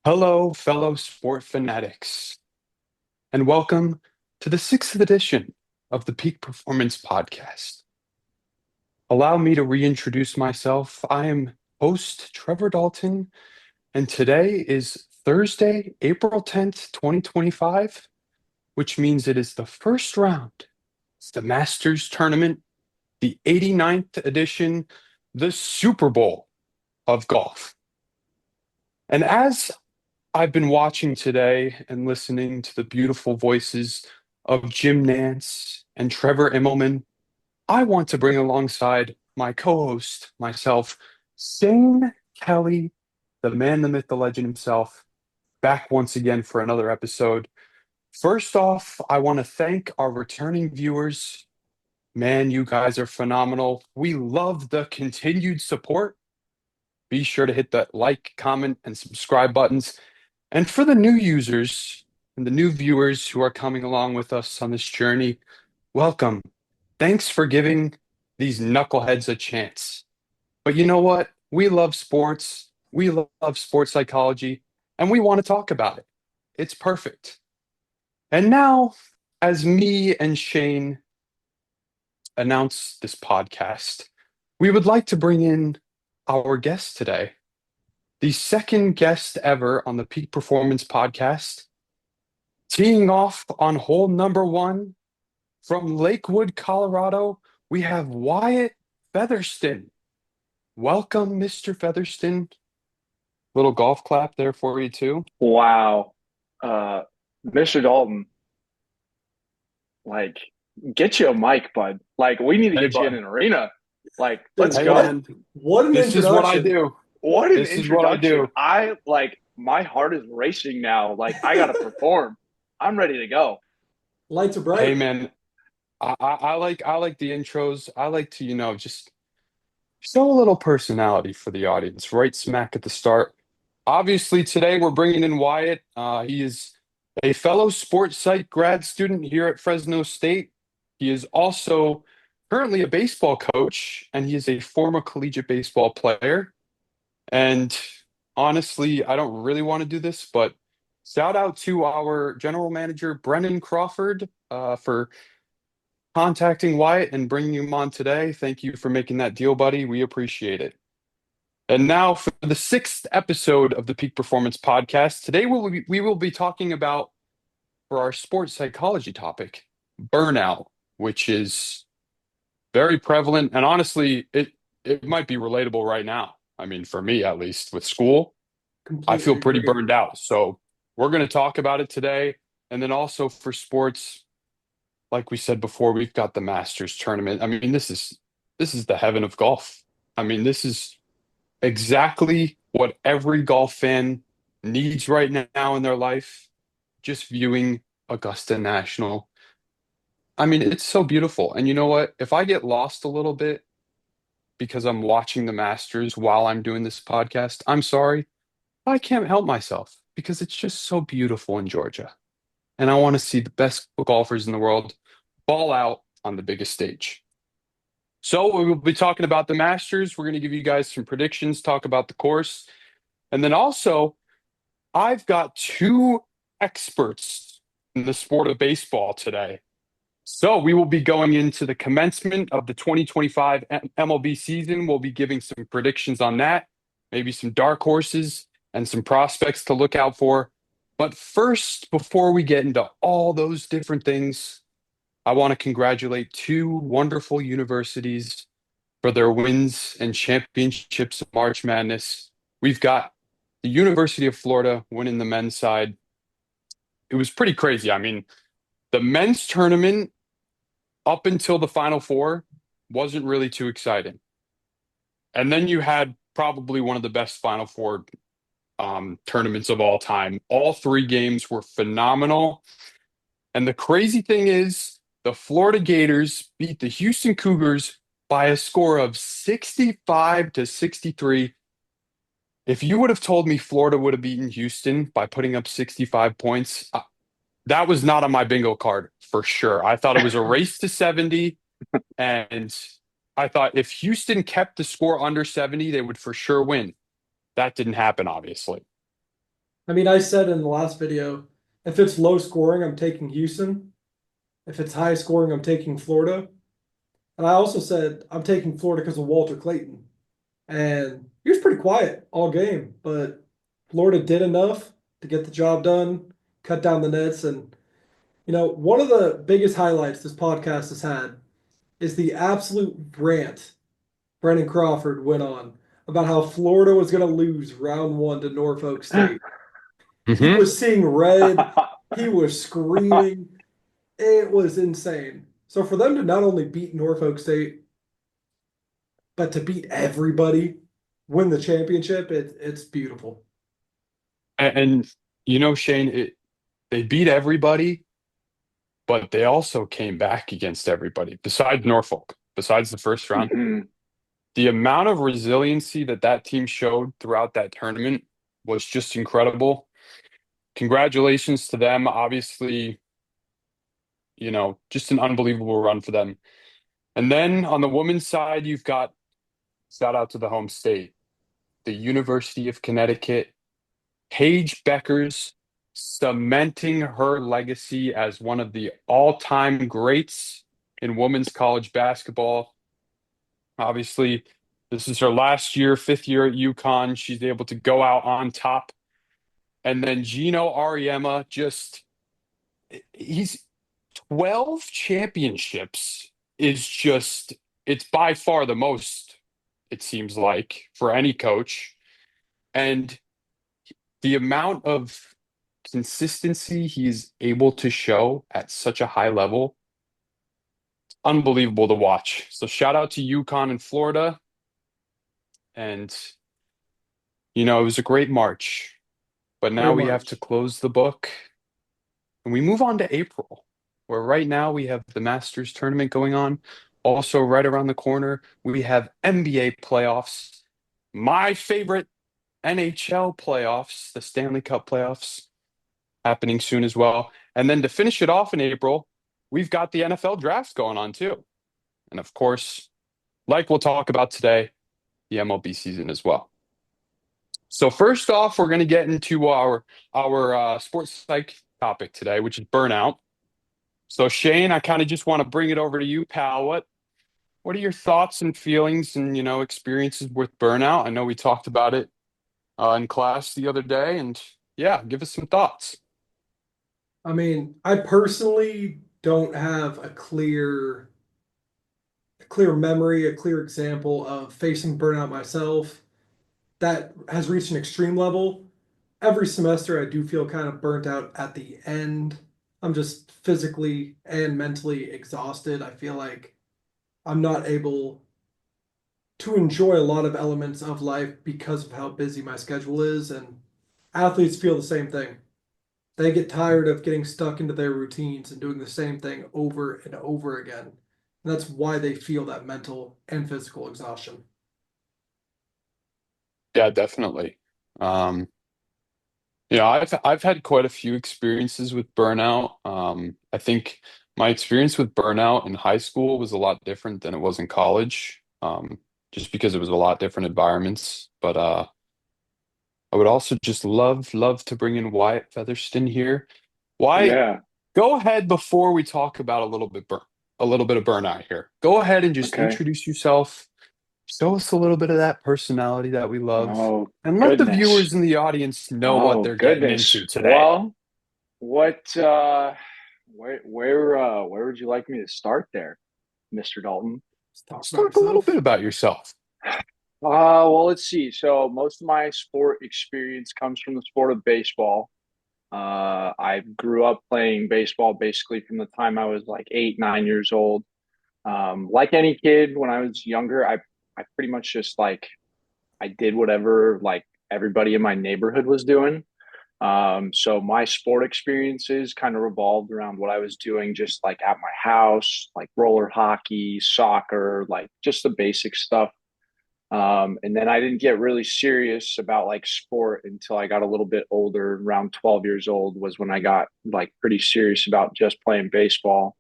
Hello, fellow sport fanatics, and welcome to the sixth edition of the Peak Performance Podcast. Allow me to reintroduce myself. I am host Trevor Dalton, and today is Thursday, April 10th, 2025, which means it is the first round. It's the Masters Tournament, the 89th edition, the Super Bowl of golf. And as I've been watching today and listening to the beautiful voices of Jim Nance and Trevor Immelman. I want to bring alongside my co-host, myself, Shane Kelly, the man, the myth, the legend himself, back once again for another episode. First off, I want to thank our returning viewers. Man, you guys are phenomenal. We love the continued support. Be sure to hit that like, comment, and subscribe buttons. And for the new users and the new viewers who are coming along with us on this journey, welcome. Thanks for giving these knuckleheads a chance. But you know what? We love sports. We love sports psychology, and we want to talk about it. It's perfect. And now, as me and Shane announce this podcast, we would like to bring in our guest today, the second guest ever on the Peak Performance Podcast, teeing off on hole number one from Lakewood, Colorado. We have Wyatt Featherston. Welcome, Mr. Featherston. Little golf clap there for you, too. Wow. Uh, Mr. Dalton, like, get you a mic, bud. Like, we need to Hey, get you in bud. an arena. Like, let's Dude, Hey, go. man. what an This is what I introduction. do. What an This is what I introduction. do. My heart is racing now. Like, I got to perform. I'm ready to go. Lights are Hey, bright. man. I like the intros. I like to, just show a little personality for the audience right smack at the start. Obviously, today we're bringing in Wyatt. He is a fellow sports psych grad student here at Fresno State. He is also currently a baseball coach, and he is a former collegiate baseball player. And honestly, I don't really want to do this, but shout out to our general manager, Brennan Crawford, for contacting Wyatt and bringing him on today. Thank you for making that deal, buddy. We appreciate it. And now for the sixth episode of the Peak Performance Podcast. Today we will be talking about, for our sports psychology topic, burnout, which is very prevalent. And honestly, it might be relatable right now. I mean, for me, at least with school, I Completely feel pretty agree. burned out. So we're going to talk about it today. And then also for sports, like we said before, we've got the Masters tournament. I mean, this is the heaven of golf. I mean, this is exactly what every golf fan needs right now in their life. Just viewing Augusta National. I mean, it's so beautiful. And you know what? If I get lost a little bit because I'm watching the Masters while I'm doing this podcast, I'm sorry. I can't help myself because it's just so beautiful in Georgia. And I want to see the best golfers in the world ball out on the biggest stage. So we will be talking about the Masters. We're going to give you guys some predictions, talk about the course. And then also, I've got two experts in the sport of baseball today. So we will be going into the commencement of the 2025 MLB season. We'll be giving some predictions on that, maybe some dark horses and some prospects to look out for. But first, before we get into all those different things, I want to congratulate two wonderful universities for their wins and championships of March Madness. We've got the University of Florida winning the men's side. It was pretty crazy. I mean, the men's tournament up until the Final Four wasn't really too exciting. And then you had probably one of the best Final Four tournaments of all time. All three games were phenomenal. And the crazy thing is, the Florida Gators beat the Houston Cougars by a score of 65 to 63. If you would have told me Florida would have beaten Houston by putting up 65 points, that was not on my bingo card for sure. I thought it was a race to 70, and I thought if Houston kept the score under 70, they would for sure win. That didn't happen, obviously. I mean, I said in the last video, if it's low scoring, I'm taking Houston. If it's high scoring, I'm taking Florida. And I also said I'm taking Florida because of Walter Clayton. And he was pretty quiet all game, but Florida did enough to get the job done, cut down the nets. And, one of the biggest highlights this podcast has had is the absolute rant Brendan Crawford went on about how Florida was going to lose round one to Norfolk State. He Hmm. was seeing red, he was screaming. It was insane. So for them to not only beat Norfolk State, but to beat everybody, win the championship, it's beautiful. And Shane, they beat everybody, but they also came back against everybody besides Norfolk, besides the first round. Hmm. The amount of resiliency that that team showed throughout that tournament was just incredible. Congratulations to them. Obviously, just an unbelievable run for them. And then on the women's side, you've got shout out to the home state, the University of Connecticut, Paige Beckers cementing her legacy as one of the all-time greats in women's college basketball. Obviously, this is her last year, fifth year at UConn. She's able to go out on top. And then Gino Ariema he's 12 championships is just, it's by far the most, it seems like, for any coach. And the amount of consistency he's able to show at such a high level, unbelievable to watch. So shout out to UConn and Florida. And, it was a great March. But now Great we have to March. close the book and we move on to April, where right now we have the Masters tournament going on. Also, right around the corner, we have NBA playoffs. My favorite NHL playoffs, the Stanley Cup playoffs, happening soon as well. And then to finish it off in April, we've got the NFL draft going on too. And of course, like we'll talk about today, the MLB season as well. So first off, we're going to get into our sports psych topic today, which is burnout. So Shane, I kind of just want to bring it over to you, pal. What are your thoughts and feelings and experiences with burnout? I know we talked about it in class the other day, and yeah, give us some thoughts. I mean, I personally don't have a clear memory, a clear example of facing burnout myself that has reached an extreme level. Every semester, I do feel kind of burnt out at the end. I'm just physically and mentally exhausted. I feel like I'm not able to enjoy a lot of elements of life because of how busy my schedule is. And athletes feel the same thing. They get tired of getting stuck into their routines and doing the same thing over and over again. And that's why they feel that mental and physical exhaustion. Yeah, definitely. Um, I've had quite a few experiences with burnout. I think my experience with burnout in high school was a lot different than it was in college, just because it was a lot different environments. But I would also just love to bring in Wyatt Featherston here. Wyatt, Yeah. go ahead before we talk about a little bit of burnout here. Go ahead and just Okay. introduce yourself. Show us a little bit of that personality that we love, Oh, and let the goodness. viewers in the audience know what Oh, they're getting goodness. into today. Well, what where would you like me to start there, Mr. Dalton? Let's talk Let's about talk a little bit yourself. about yourself. Well, let's see. So most of my sport experience comes from the sport of baseball. I grew up playing baseball basically from the time I was like 8, 9 years old. Like any kid, when I was younger, I pretty much just like I did whatever like everybody in my neighborhood was doing. So my sport experiences kind of revolved around what I was doing just like at my house, like roller hockey, soccer, like just the basic stuff. And then I didn't get really serious about like sport until I got a little bit older. Around 12 years old was when I got like pretty serious about just playing baseball.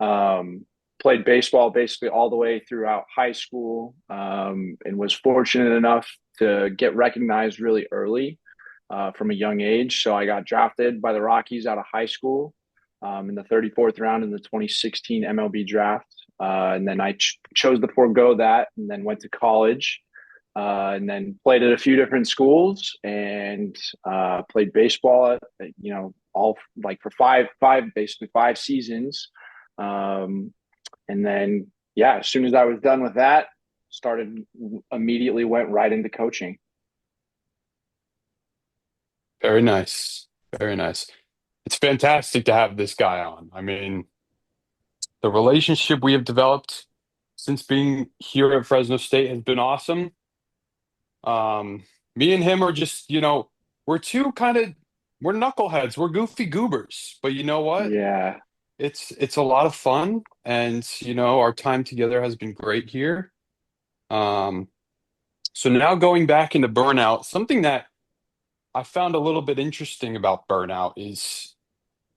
Um, Played baseball basically all the way throughout high school, and was fortunate enough to get recognized really early. from a young age. So I got drafted by the Rockies out of high school in the 34th round in the 2016 MLB draft. And then I chose to forego that and then went to college and then played at a few different schools and played baseball, all like for basically 5 seasons. Um, and then, yeah, as soon as I was done with that, started immediately went right into coaching. Very nice. Very nice. It's fantastic to have this guy on. I mean, the relationship we have developed since being here at Fresno State has been awesome. Me and him are just, we're two kind of we're knuckleheads. We're goofy goobers. But you know what? Yeah. It's a lot of fun and our time together has been great here. Um, so now going back into burnout, something that I found a little bit interesting about burnout is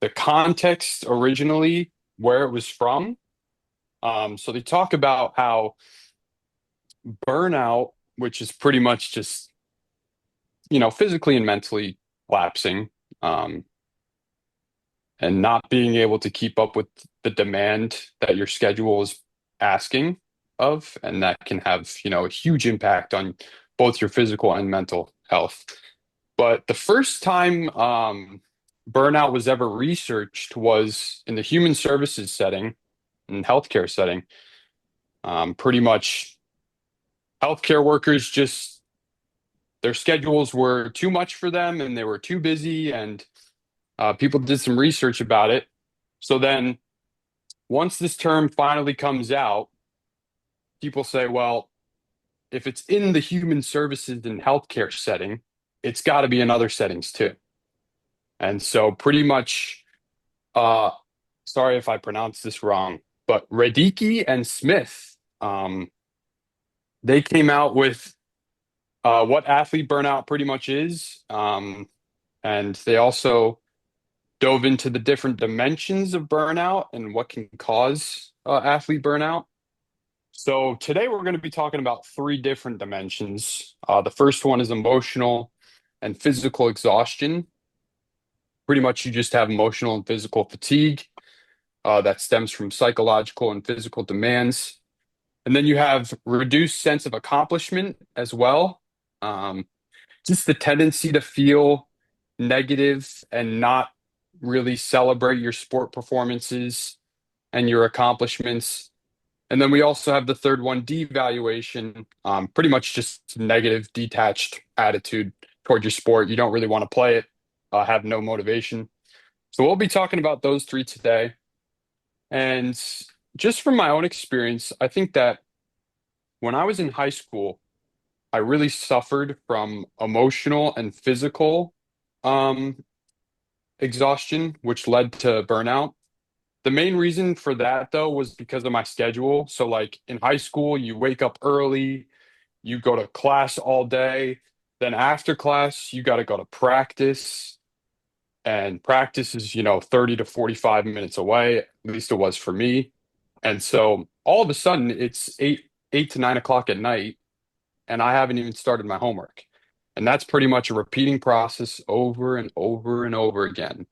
the context originally where it was from. So they talk about how burnout, which is pretty much just, physically and mentally lapsing, um, and not being able to keep up with the demand that your schedule is asking of, and that can have, a huge impact on both your physical and mental health. But the first time burnout was ever researched was in the human services setting, in healthcare setting. Pretty much healthcare workers just their schedules were too much for them and they were too busy and people did some research about it. So then once this term finally comes out, people say, well, if it's in the human services and healthcare setting, it's got to be in other settings too. And so pretty much, uh, sorry if I pronounce this wrong, but Radicki and Smith, they came out with what athlete burnout pretty much is. And they also dove into the different dimensions of burnout and what can cause athlete burnout. So today we're going to be talking about three different dimensions. The first one is emotional and physical exhaustion. Pretty much you just have emotional and physical fatigue that stems from psychological and physical demands. And then you have reduced sense of accomplishment as well. Um, just the tendency to feel negative and not really celebrate your sport performances and your accomplishments. And then we also have the third one, devaluation, pretty much just negative, detached attitude toward your sport. You don't really want to play it, have no motivation. So we'll be talking about those three today. And just from my own experience, I think that when I was in high school, I really suffered from emotional and physical um, exhaustion, which led to burnout. The main reason for that, though, was because of my schedule. So, like in high school, you wake up early, you go to class all day. Then after class, you got to go to practice. And practice is, 30 to 45 minutes away. At least it was for me. And so all of a sudden, it's 8 to 9 o'clock at night, and I haven't even started my homework. And that's pretty much a repeating process over and over and over again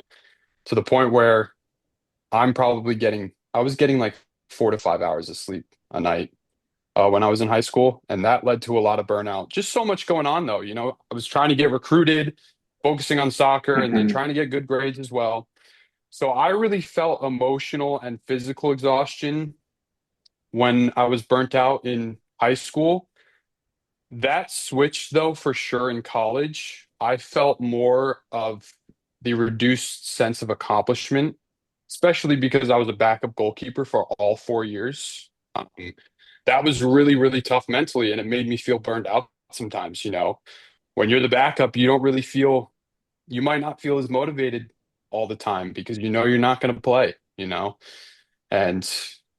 to the point where I was getting like 4 to 5 hours of sleep a night when I was in high school. And that led to a lot of burnout. Just so much going on, though. I was trying to get recruited, focusing on soccer, and then Mm-hmm. trying to get good grades as well. So I really felt emotional and physical exhaustion when I was burnt out in high school. That switched, though, for sure in college. I felt more of the reduced sense of accomplishment, especially because I was a backup goalkeeper for all 4 years. That was really, really tough mentally, and it made me feel burned out sometimes. When you're the backup, you might not feel as motivated all the time because you're not going to play. And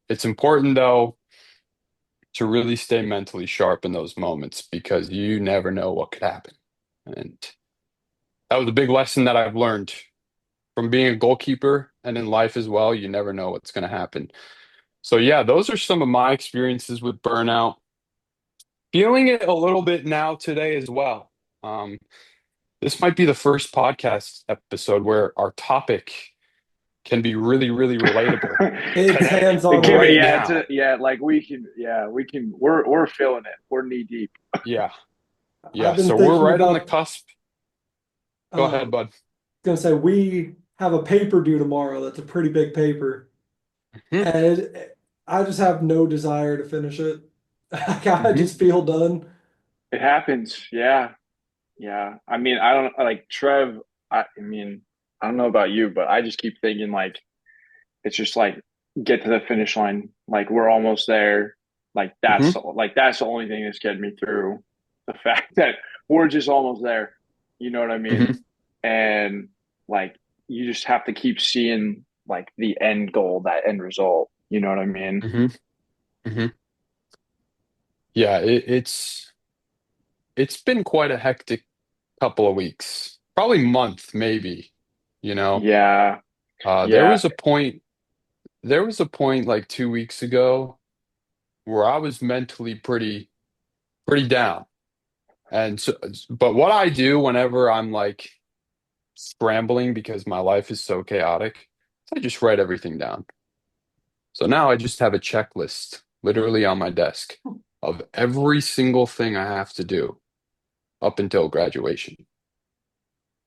it's important, though, to really stay mentally sharp in those moments because you never know what could happen. And that was a big lesson that I've learned from being a goalkeeper and in life as well. You never know what's going to happen. So, yeah, those are some of my experiences with burnout. Feeling it a little bit now today as well. Um, this might be the first podcast episode where our topic can be really, really relatable It's today, hands-on right only. Yeah, it's a, now. yeah, like we can we're feeling it. We're knee deep. Yeah. I've Yeah. been So we're thinking right on the about cusp. Go ahead, um bud. gonna say we have a paper due tomorrow that's a pretty big paper. Hmm. And I just have no desire to finish it. I Hmm. just feel done. It happens. Yeah. Yeah. I mean, I don't like Trev, I mean, I don't know about you, but I just keep thinking like it's just like get to the finish line. Like we're almost there. Hmm. Like that's the only thing that's getting me through the fact that we're just almost there. You know what I mean? Hmm. And like you just have to keep seeing like the end goal, that end result. You know what I mean? Hmm. Hmm. Yeah, it's been quite a hectic couple of weeks, probably month, maybe, you know. Yeah. Uh, there Yeah. was a point, there was a point like 2 weeks ago where I was mentally pretty down. And so, but what I do whenever I'm like scrambling because my life is so chaotic, is I just write everything down. So now I just have a checklist literally on my desk of every single thing I have to do up until graduation,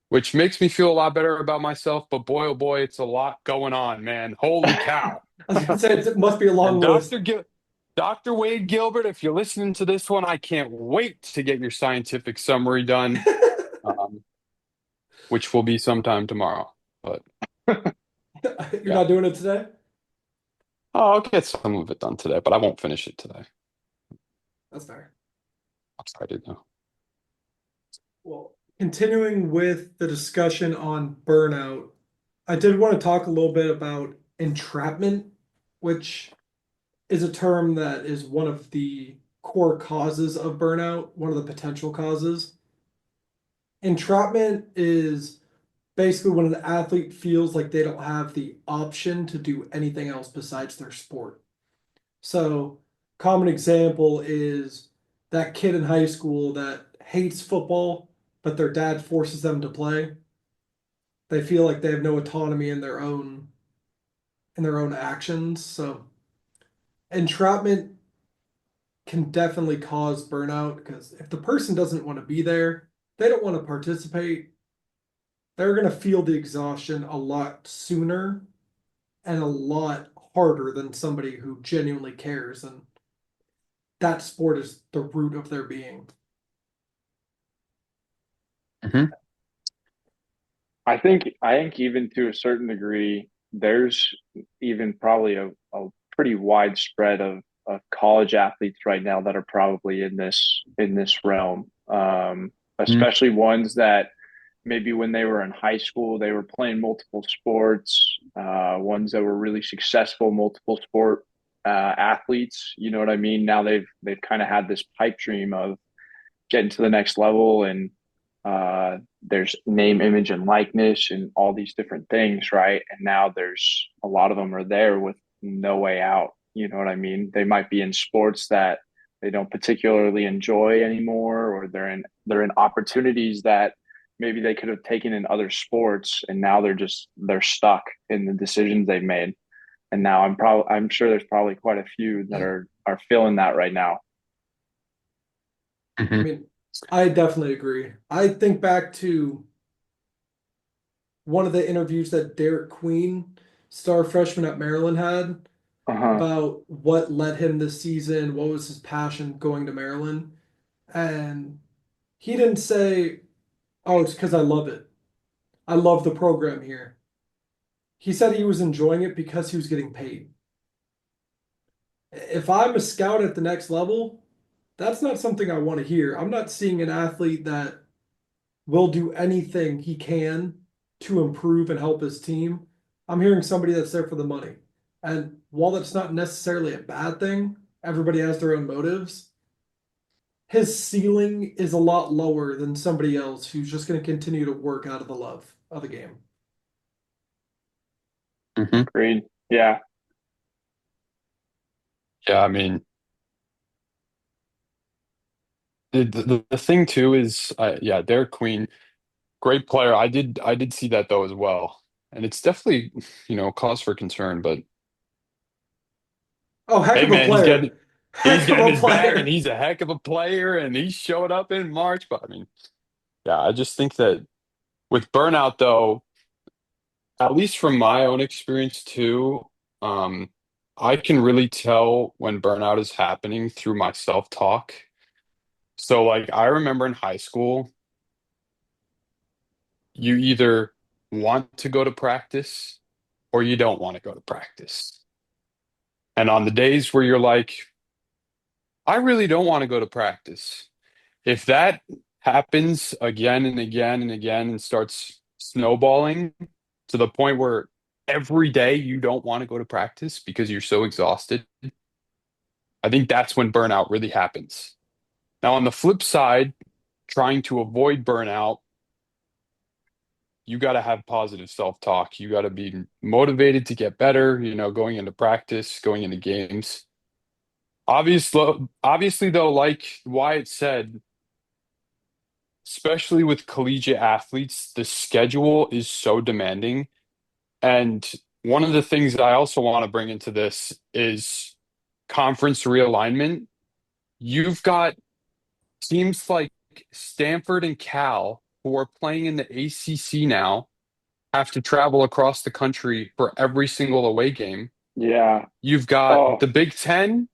which makes me feel a lot better about myself. But boy, oh boy, it's a lot going on, man. Holy cow. I was gonna say it must be a And long list. Dr. Wade Gilbert, if you're listening to this one, I can't wait to get your scientific summary done, um, which will be sometime tomorrow. But You're yeah, not doing it today? I'll get some of it done today, but I won't finish it today. That's fair. I'm excited though. Well, continuing with the discussion on burnout, I did want to talk a little bit about entrapment, which is a term that is one of the core causes of burnout, one of the potential causes. Entrapment is basically when an athlete feels like they don't have the option to do anything else besides their sport. So, common example is that kid in high school that hates football, but their dad forces them to play. They feel like they have no autonomy in their own actions. So, entrapment can definitely cause burnout because if the person doesn't want to be there, they don't want to participate, they're going to feel the exhaustion a lot sooner and a lot harder than somebody who genuinely cares. And that sport is the root of their being. Hmm. I think even to a certain degree, there's even probably a pretty widespread of college athletes right now that are probably in this realm. Especially ones that maybe when they were in high school they were playing multiple sports, ones that were really successful multiple sport athletes. You know what I mean? Now they've kind of had this pipe dream of getting to the next level and there's name, image, and likeness, and all these different things, right? And now there's a lot of them are there with no way out. You know what I mean? They might be in sports that they don't particularly enjoy anymore, or they're in opportunities that maybe they could have taken in other sports, and now they're stuck in the decisions they've made. And now I'm sure there's probably quite a few that are feeling that right now. I Hmm. mean, I definitely agree. I think back to one of the interviews that Derek Queen, star freshman at Maryland, had Uh huh. about what led him this season, what was his passion going to Maryland. And he didn't say, oh, it's because I love it. I love the program here. He said he was enjoying it because he was getting paid. If I'm a scout at the next level, that's not something I want to hear. I'm not seeing an athlete that will do anything he can to improve and help his team. I'm hearing somebody that's there for the money. And while that's not necessarily a bad thing, everybody has their own motives. His ceiling is a lot lower than somebody else who's just going to continue to work out of the love of the game. Hmm. Agreed. Yeah. Yeah, I mean, the thing too is, yeah, Derek Queen. Great player. I did see that though as well. And it's definitely, cause for concern, but Oh, heck hey of a man, he's player. getting he's Heck of getting a his bag and player. he's a heck of a player and he showed up in March. But I mean, yeah, I just think that with burnout though, at least from my own experience too, um, I can really tell when burnout is happening through my self-talk. So like I remember in high school, you either want to go to practice or you don't want to go to practice. And on the days where you're like, I really don't want to go to practice, if that happens again and again and again and starts snowballing to the point where every day you don't want to go to practice because you're so exhausted, I think that's when burnout really happens. Now, on the flip side, trying to avoid burnout, you got to have positive self-talk. You got to be motivated to get better, going into practice, going into games. Obviously, though, like Wyatt said, especially with collegiate athletes, the schedule is so demanding. And one of the things that I also want to bring into this is conference realignment. You've got teams like Stanford and Cal who are playing in the ACC now have to travel across the country for every single away game. Yeah. You've got Oh, the Big Ten,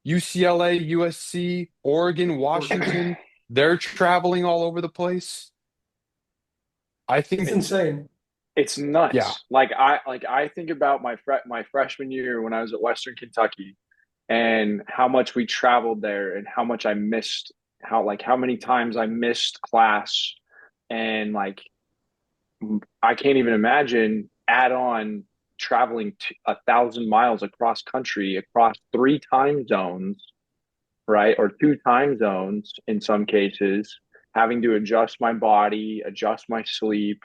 UCLA, USC, Oregon, Washington. They're traveling all over the place. I It's think, it's insane. it's yeah. nuts. Like I think about my freshman year when I was at Western Kentucky and how much we traveled there and how much I missed how many times I missed class and like I can't even imagine add on traveling 1,000 miles across country across three time zones, right? Or two time zones in some cases, having to adjust my body, adjust my sleep,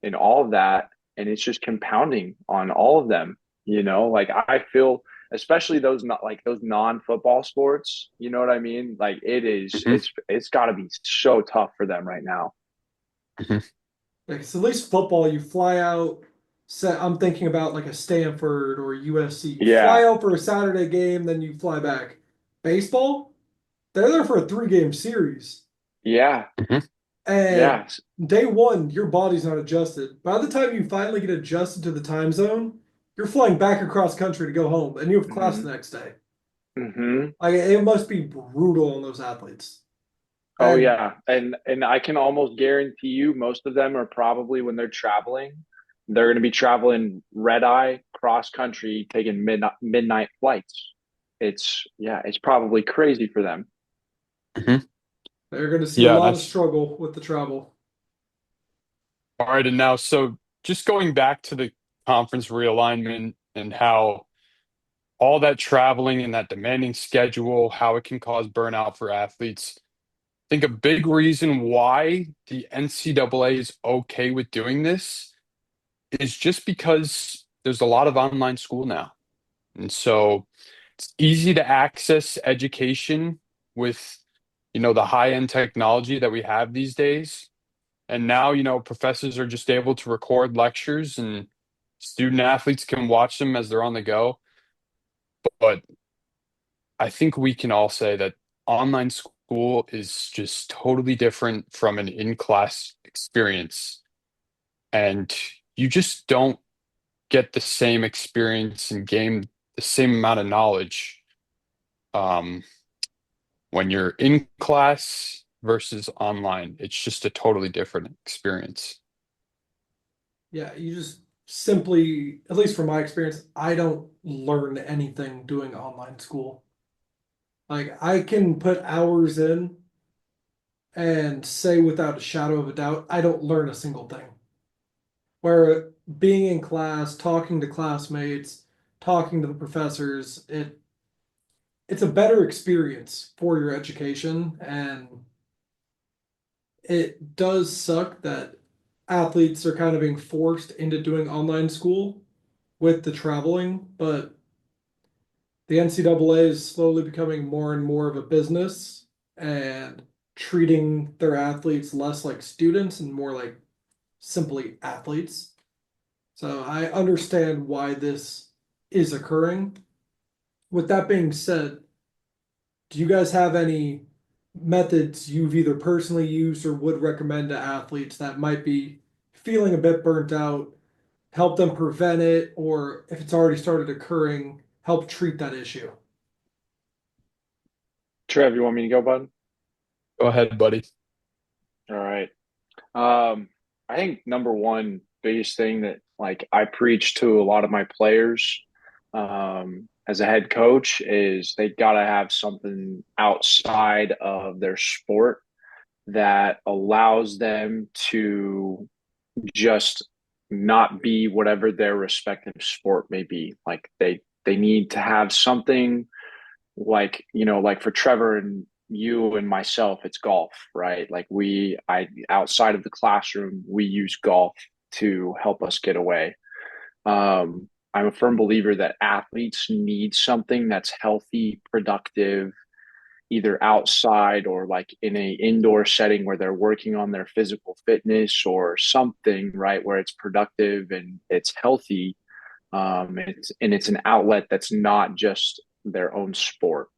and all of that. And it's just compounding on all of them, like I feel, especially those not like those non-football sports, you know what I mean? Like Mhm, it's got to be so tough for them right now. mhm. Like, so at least football, you fly out. I'm thinking about like a Stanford or USC. You fly Yeah. out for a Saturday game, then you fly back. Baseball, they're there for a three-game series. Yeah. Mhm. And Yeah. day one, your body's not adjusted. By the time you finally get adjusted to the time zone, you're flying back across country to go home, and you have class Mm-hmm. the next day. Mm-hmm. Like it must be brutal on those athletes. Oh And yeah. And I can almost guarantee you most of them are probably when they're traveling, they're going to be traveling red eye cross country, taking midnight flights. It's probably crazy for them. Mhm. they're going to see a Yeah, lot of that's struggle with the travel. all right. And now, so just going back to the conference realignment and how all that traveling and that demanding schedule, how it can cause burnout for athletes. I think a big reason why the NCAA is okay with doing this is just because there's a lot of online school now. And so it's easy to access education with, the high-end technology that we have these days. And now, professors are just able to record lectures and student athletes can watch them as they're on the go. But I think we can all say that online school is just totally different from an in-class experience. And you just don't get the same experience and gain the same amount of knowledge um, when you're in class versus online. It's just a totally different experience. Yeah, you just simply, at least from my experience, I don't learn anything doing online school. Like I can put hours in and say without a shadow of a doubt, I don't learn a single thing. Where being in class, talking to classmates, talking to the professors, it's a better experience for your education, and it does suck that athletes are kind of being forced into doing online school with the traveling, but the NCAA is slowly becoming more and more of a business and treating their athletes less like students and more like simply athletes. So I understand why this is occurring. With that being said, do you guys have any methods you've either personally used or would recommend to athletes that might be feeling a bit burnt out, help them prevent it, or if it's already started occurring, help treat that issue? Trev, you want me to go, bud? Go ahead, buddy. All right. I think number one biggest thing that like I preach to a lot of my players as a head coach is they got to have something outside of their sport that allows them to just not be whatever their respective sport may be. Like they need to have something like, like for Trevor and you and myself, it's golf, right? Like I outside of the classroom, we use golf to help us get away. I'm a firm believer that athletes need something that's healthy, productive, either outside or like in a indoor setting where they're working on their physical fitness or something, right? Where it's productive and it's healthy. It's an outlet that's not just their own sport.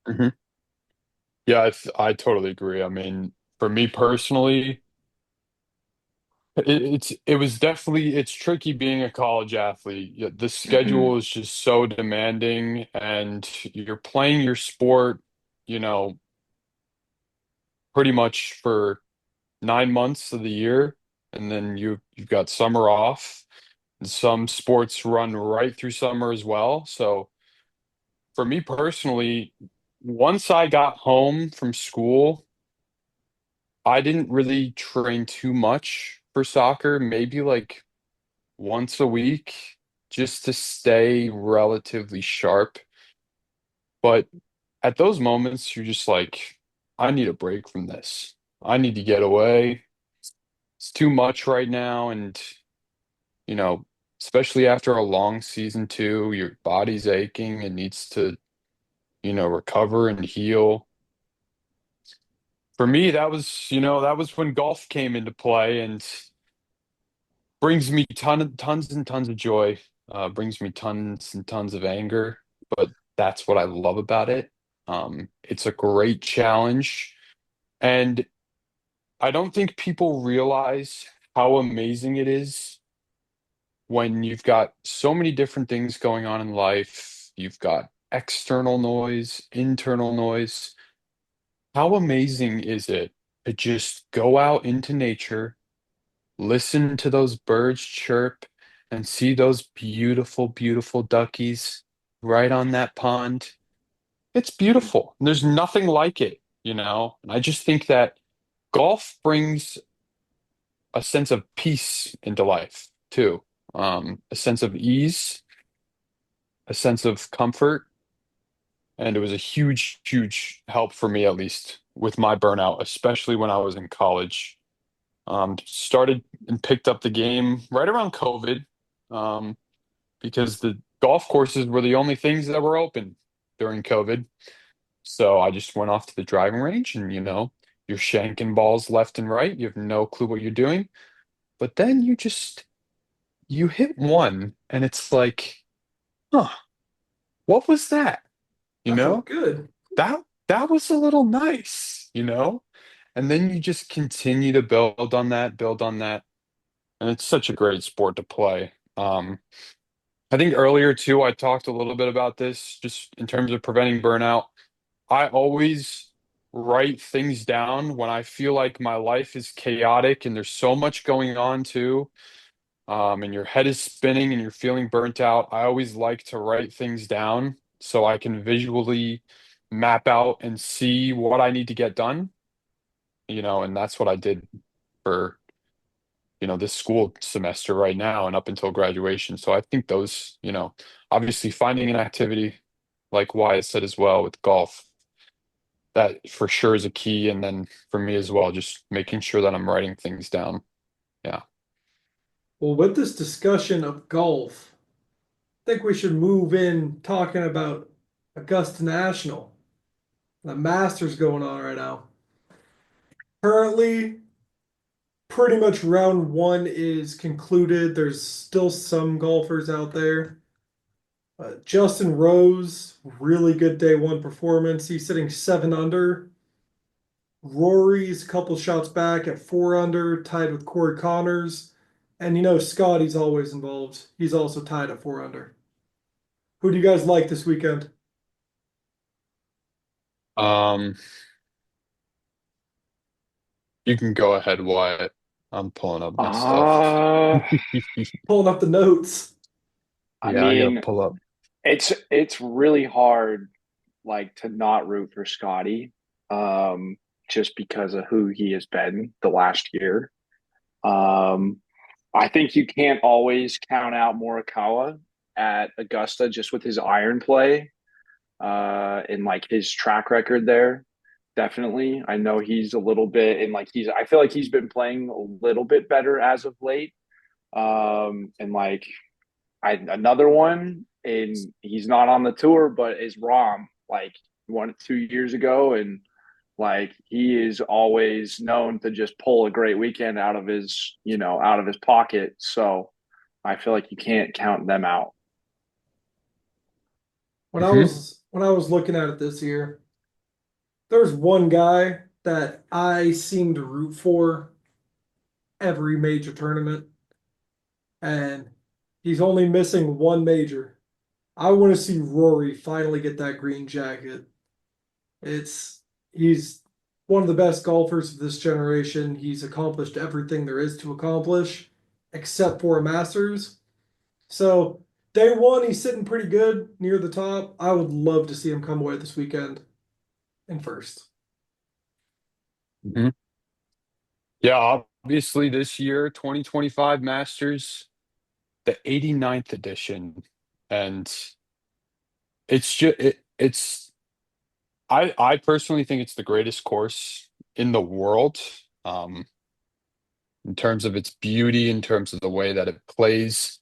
Mhm. Yeah, I totally agree. I mean, for me personally, it was definitely it's tricky being a college athlete. The Mm-hmm. schedule is just so demanding, and you're playing your sport, you know, pretty much for 9 months of the year, and then you've got summer off. And some sports run right through summer as well. So for me personally, once I got home from school, I didn't really train too much for soccer, maybe like once a week just to stay relatively sharp. But at those moments, you're just like, I need a break from this. I need to get away. It's too much right now. And, you know, especially after a long season too, your body's aching. It needs to, recover and heal. For me, that was when golf came into play and brings me tons and tons of joy, brings me tons and tons of anger, but that's what I love about it. It's a great challenge, and I don't think people realize how amazing it is when you've got so many different things going on in life. You've got external noise, internal noise. How amazing is it to just go out into nature, listen to those birds chirp, and see those beautiful, beautiful duckies right on that pond? It's beautiful. There's nothing like it. And I just think that golf brings a sense of peace into life too. A sense of ease, a sense of comfort. And it was a huge, huge help for me, at least with my burnout, especially when I was in college. Started and picked up the game right around COVID, um, because the golf courses were the only things that were open during COVID. So I just went off to the driving range and, you're shanking balls left and right. You have no clue what you're doing. But then you hit one and it's like, huh, what was that? You That felt know, good. that was a little nice. And then you just continue to build on that. And it's such a great sport to play. I think earlier too, I talked a little bit about this just in terms of preventing burnout. I always write things down when I feel like my life is chaotic and there's so much going on too, and your head is spinning and you're feeling burnt out. I always like to write things down so I can visually map out and see what I need to get done, and that's what I did for this school semester right now and up until graduation. So I think those, obviously finding an activity like Wyatt said as well with golf, that for sure is a key. And then for me as well, just making sure that I'm writing things down. Yeah. Well, with this discussion of golf, I think we should move in talking about Augusta National. The Masters going on right now. Currently, pretty much round one is concluded. There's still some golfers out there. Justin Rose, really good day one performance. He's sitting 7 under. Rory's a couple shots back at 4 under, tied with Corey Connors. And Scotty's always involved. He's also tied at 4 under. Who do you guys like this weekend? Um, you can go ahead, Wyatt. I'm pulling up my stuff. Uh, Pulling up the notes. I Yeah, I gotta mean, pull up. it's really hard like to not root for Scotty, um, just because of who he has been the last year. Um, I think you can't always count out Morikawa at Augusta just with his iron play, and like his track record there. Definitely. I know he's a little bit and like I feel like he's been playing a little bit better as of late. And like another one, and he's not on the tour, but is Rom. Like he won it 2 years ago, and like he is always known to just pull a great weekend out of his pocket. So I feel like you can't count them out. Hmm. When I was looking at it this year, there's one guy that I seem to root for every major tournament, and he's only missing one major. I want to see Rory finally get that green jacket. It's he's one of the best golfers of this generation. He's accomplished everything there is to accomplish, except for a Masters. So day one, he's sitting pretty good near the top. I would love to see him come away this weekend in first. Hmm. Yeah, obviously this year, 2025 Masters, the 89th edition. And it's I personally think it's the greatest course in the world, um, in terms of its beauty, in terms of the way that it plays.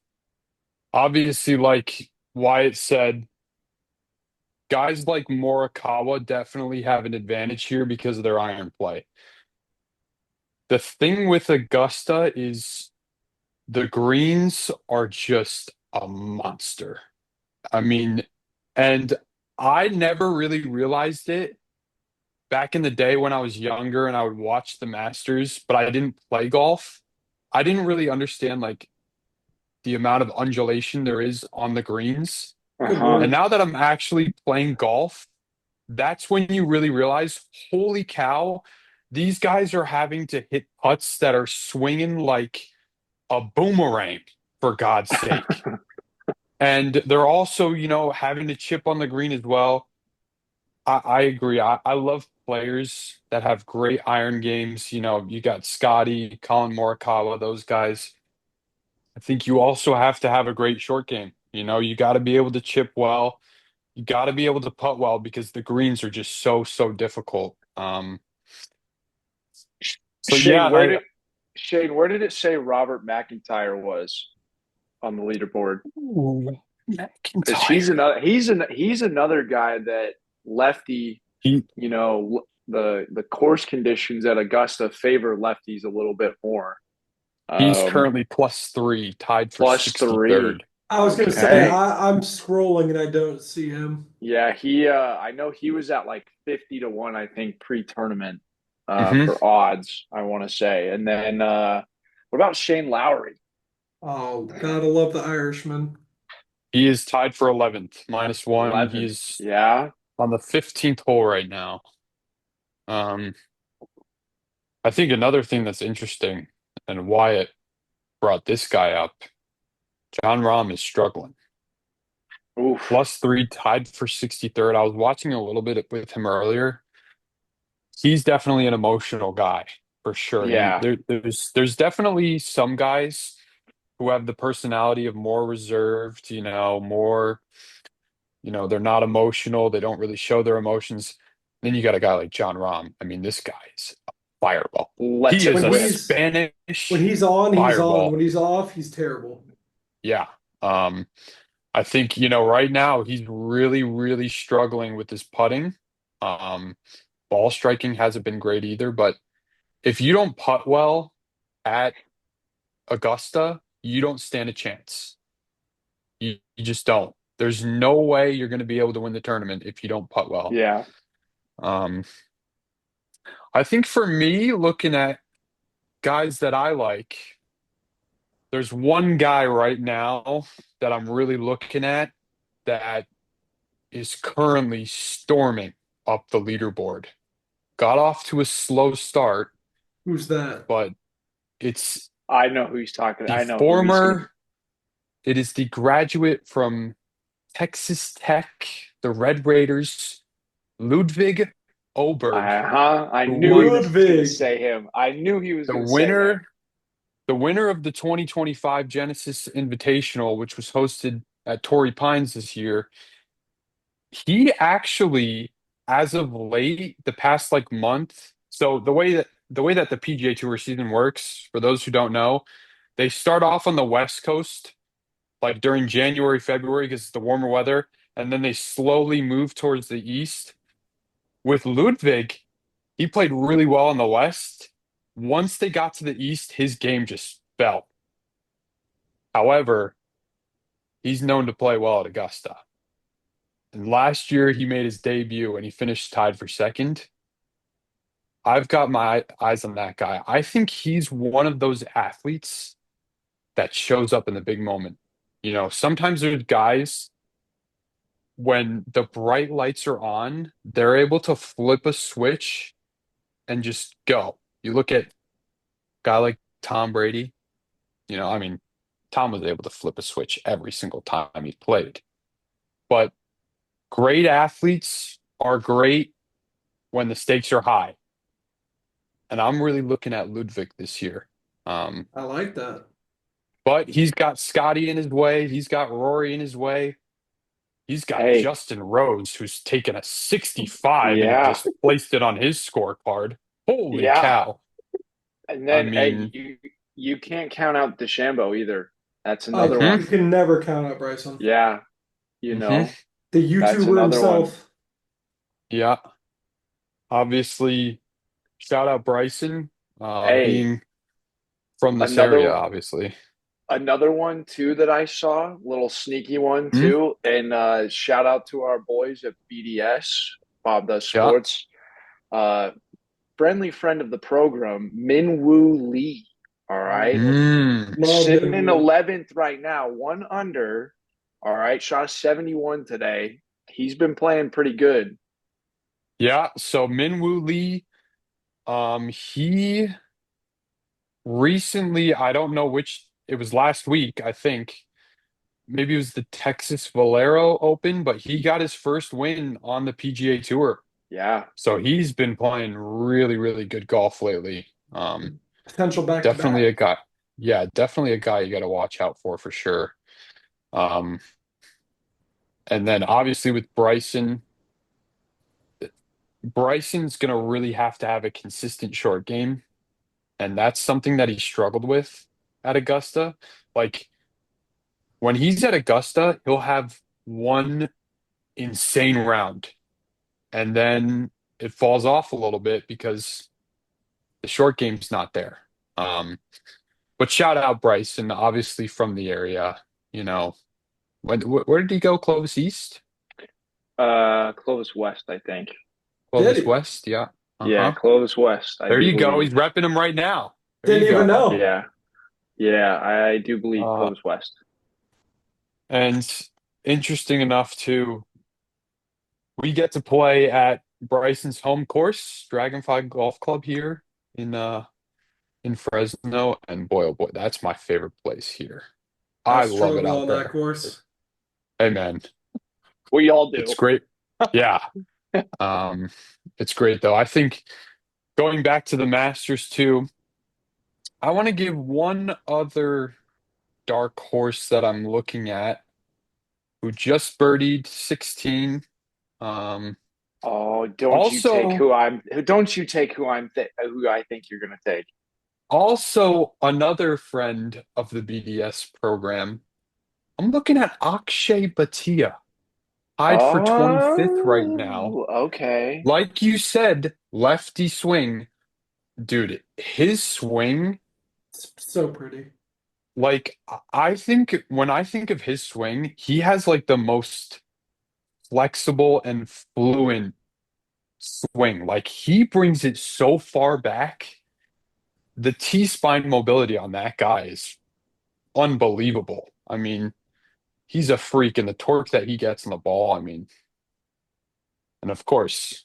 Obviously, like Wyatt said, guys like Morikawa definitely have an advantage here because of their iron play. The thing with Augusta is the greens are just a monster. I mean, and I never really realized it back in the day when I was younger and I would watch the Masters, but I didn't play golf. I didn't really understand like the amount of undulation there is on the greens. Good Uh-huh. And word. now that I'm actually playing golf, that's when you really realize, holy cow, these guys are having to hit putts that are swinging like a boomerang, for God's sake. And they're also, having to chip on the green as well. I agree. I love players that have great iron games. You got Scotty, Colin Morikawa, those guys. I think you also have to have a great short game. You got to be able to chip well. You got to be able to putt well because the greens are just so, so difficult. So yeah, Shane, and where did Shane, where did it say Robert McIntyre was on the leaderboard? Ooh, Because McIntyre. he's another guy that lefty, He the course conditions at Augusta favor lefties a little bit more. he's Um, currently +3, tied for plus 63rd. three. I was gonna say Okay. I'm scrolling and I don't see him. Yeah, I know he was at like 50 to 1, I think, pre-tournament Hmm. for odds, I want to say. And then what about Shane Lowry? Oh, gotta love the Irishman. He is tied for 11th, -1. 11th. He's Yeah. on the 15th hole right now. Um, I think another thing that's interesting, and Wyatt brought this guy up, John Rahm is struggling. Oof. +3, tied for 63rd. I was watching a little bit with him earlier. He's definitely an emotional guy for sure. Yeah. There's definitely some guys who have the personality of more reserved, more, they're not emotional, they don't really show their emotions. Then you got a guy like John Rahm. I mean, this guy is a fireball. Let's He is When a rip. when Spanish he's on, he's on. fireball. When he's off, he's terrible. Yeah. Um, I think, right now he's really, really struggling with his putting. Um, Ball striking hasn't been great either, but if you don't putt well at Augusta, you don't stand a chance. You just don't. There's no way you're going to be able to win the tournament if you don't putt well. Yeah. Um, I think for me, looking at guys that I like, there's one guy right now that I'm really looking at that is currently storming up the leaderboard. Got off to a slow start, Who's that? but it's I know who he's talking. the I know who he's gonna. former, it is the graduate from Texas Tech, the Red Raiders, Ludwig Oberg, I who knew he won was gonna Ludwig. say him. I knew he was the gonna say him. winner, the winner of the 2025 Genesis Invitational, which was hosted at Torrey Pines this year. He actually, as of late, the past like month, so the way that the PGA Tour season works, for those who don't know, they start off on the West Coast, like during January, February, because it's the warmer weather, and then they slowly move towards the east. With Ludwig, he played really well in the West. Once they got to the East, his game just fell. However, he's known to play well at Augusta. And last year, he made his debut and he finished tied for second. I've got my eyes on that guy. I think he's one of those athletes that shows up in the big moment. Sometimes there's guys when the bright lights are on, they're able to flip a switch and just go. You look at a guy like Tom Brady, I mean, Tom was able to flip a switch every single time he played. But great athletes are great when the stakes are high. And I'm really looking at Ludwig this year. Um, I like that. but he's got Scotty in his way. He's got Rory in his way. He's got Hey, Justin Rose, who's taken a 65 and yeah, just placed it on his scorecard. Holy yeah. cow. And I then hey, mean, you can't count out DeChambeau either. That's another Oh, hmm you one. can never count out Bryson. Yeah, hmm The that's YouTuber another one. himself. yeah. Obviously, shout out Bryson, Hey, being from this area, another obviously. another one too that I saw, little sneaky one Hmm? too. And shout out to our boys at BDS, Bob Does Yeah. Sports. Uh, Friendly friend of the program, Min Woo Lee. All right. Oh, Mm. love Sitting in Minwoo. 11th right now, one under. All right. Shot a 71 today. He's been playing pretty good. Yeah. So Minwoo Lee, he recently, I don't know which, it was last week, I think. Maybe it was the Texas Valero Open, but he got his first win on the PGA Tour. Yeah. So he's been playing really, really good golf lately. Potential back to Definitely back. a guy. Yeah, definitely a guy you got to watch out for sure. Um, and then obviously with Bryson, Bryson's going to really have to have a consistent short game. And that's something that he struggled with at Augusta. Like when he's at Augusta, he'll have one insane round and then it falls off a little bit because the short game's not there. Um, but shout out Bryson, obviously from the area. You know, where did he go? Clovis East, Clovis West, I think. Did Clovis he? West. Yeah. Yeah, Uh-huh. Clovis West, I There do you go. He's believe. repping him right now. There you Didn't even go. know. Yeah. Yeah, I do believe Uh, Clovis West. and interesting enough too, we get to play at Bryson's home course, Dragonfly Golf Club here in Fresno, and boy, oh boy, that's my favorite place here. I I love it struggle out on that there. course. Hey man, We all it's do. great. Yeah, um, it's great though. I think going back to the Masters too, I want to give one other dark horse that I'm looking at who just birdied 16. Um, Oh, don't you take also, who I'm don't you take who who I think you're gonna take. also another friend of the BDS program. I'm looking at Akshay Bhatia, tied for 25th right now. Oh, okay. Like you said, lefty swing. Dude, his swing It's so pretty. Like I think when I think of his swing, he has like the most flexible and fluent swing. Like he brings it so far back. The T-spine mobility on that guy is unbelievable. I mean, he's a freak and the torque that he gets on the ball. I mean, and of course,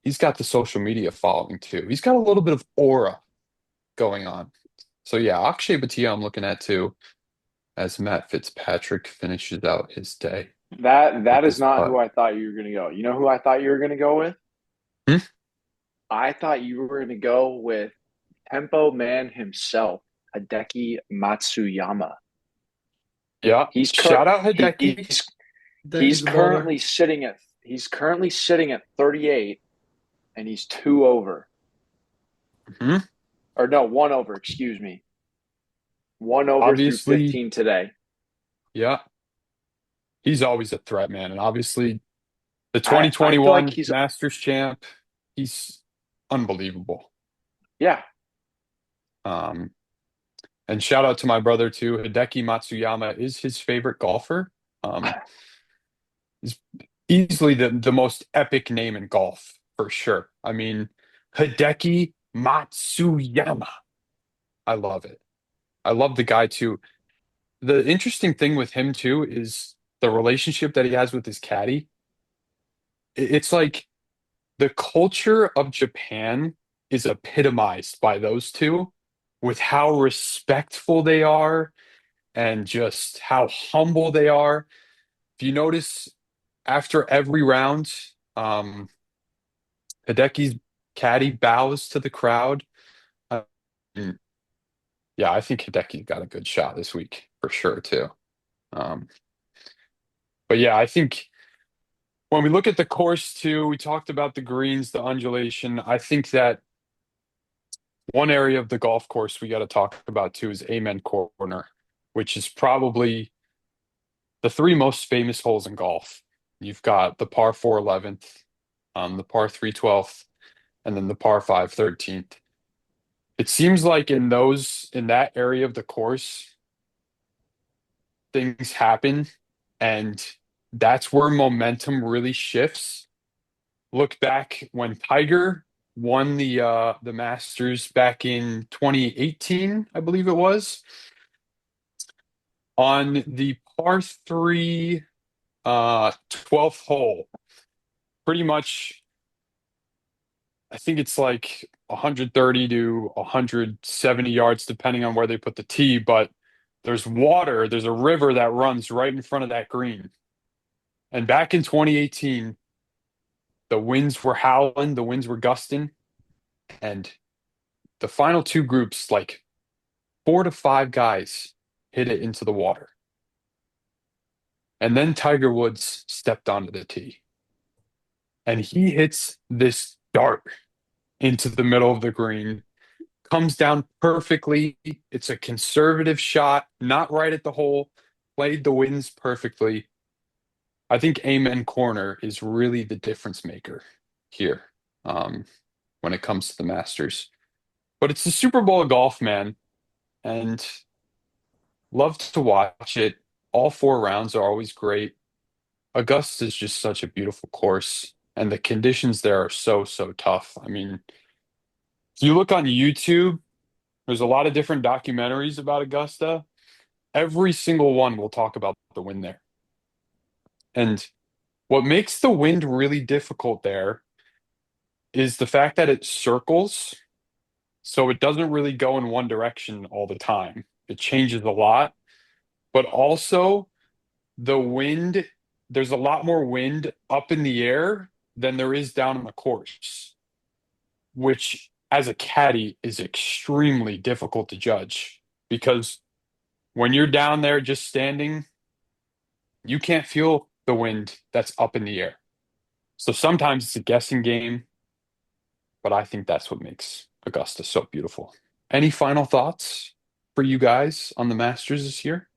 he's got the social media following too. He's got a little bit of aura going on. So yeah, Akshay Bhatia I'm looking at too as Matt Fitzpatrick finishes out his day That with is this not who putt. I thought you were going to go. You know who I thought you were going to go with? Hmm? I thought you were going to go with Tempo Man himself, Hideki Matsuyama. Yeah. He's Shout cur out he, Hideki. he's Decky's a baller. currently sitting at 38 and he's two over. Hmm? Or no, one over, excuse me. One over through Obviously, 15 today. yeah, he's always a threat, man. And obviously, the I feel like 2021 he's Masters champ, he's unbelievable. yeah. Um, and shout out to my brother too. Hideki Matsuyama is his favorite golfer. Um, he's easily the most epic name in golf for sure. I mean, Hideki Matsuyama. I love it. I love the guy too. The interesting thing with him too is the relationship that he has with his caddy. It's like the culture of Japan is epitomized by those two with how respectful they are and just how humble they are. If you notice, after every round, Hideki's caddy bows to the crowd. Uh, mm, yeah, I think Hideki got a good shot this week for sure too. Um, but yeah, I think when we look at the course too, we talked about the greens, the undulation. I think that one area of the golf course we got to talk about too is Amen Corner, which is probably the three most famous holes in golf. You've got the par 4 11th, the par 3 12th, and then the par 5 13th. It seems like in that area of the course, things happen, and that's where momentum really shifts. Look back when Tiger won the Masters back in 2018, I believe it was, on the par 3 12th hole. Pretty much I think it's like 130 to 170 yards depending on where they put the tee, but there's a river that runs right in front of that green. And back in 2018, the winds were howling, the winds were gusting, and the final two groups, like 4 to 5 guys, hit it into the water. And then Tiger Woods stepped onto the tee and he hits this dart into the middle of the green, comes down perfectly. It's a conservative shot, not right at the hole, played the winds perfectly. I think Amen Corner is really the difference maker here um, when it comes to the Masters. But it's the Super Bowl of golf, man, and love to watch it. All 4 rounds are always great. Augusta is just such a beautiful course, and the conditions there are so, so tough. I mean, if you look on YouTube, there's a lot of different documentaries about Augusta. Every single one will talk about the wind there. And what makes the wind really difficult there is the fact that it circles, so it doesn't really go in one direction all the time. It changes a lot, but also the wind, there's a lot more wind up in the air than there is down on the course, which as a caddy is extremely difficult to judge because when you're down there just standing, you can't feel the wind that's up in the air. So sometimes it's a guessing game, but I think that's what makes Augusta so beautiful. Any final thoughts for you guys on the Masters this year?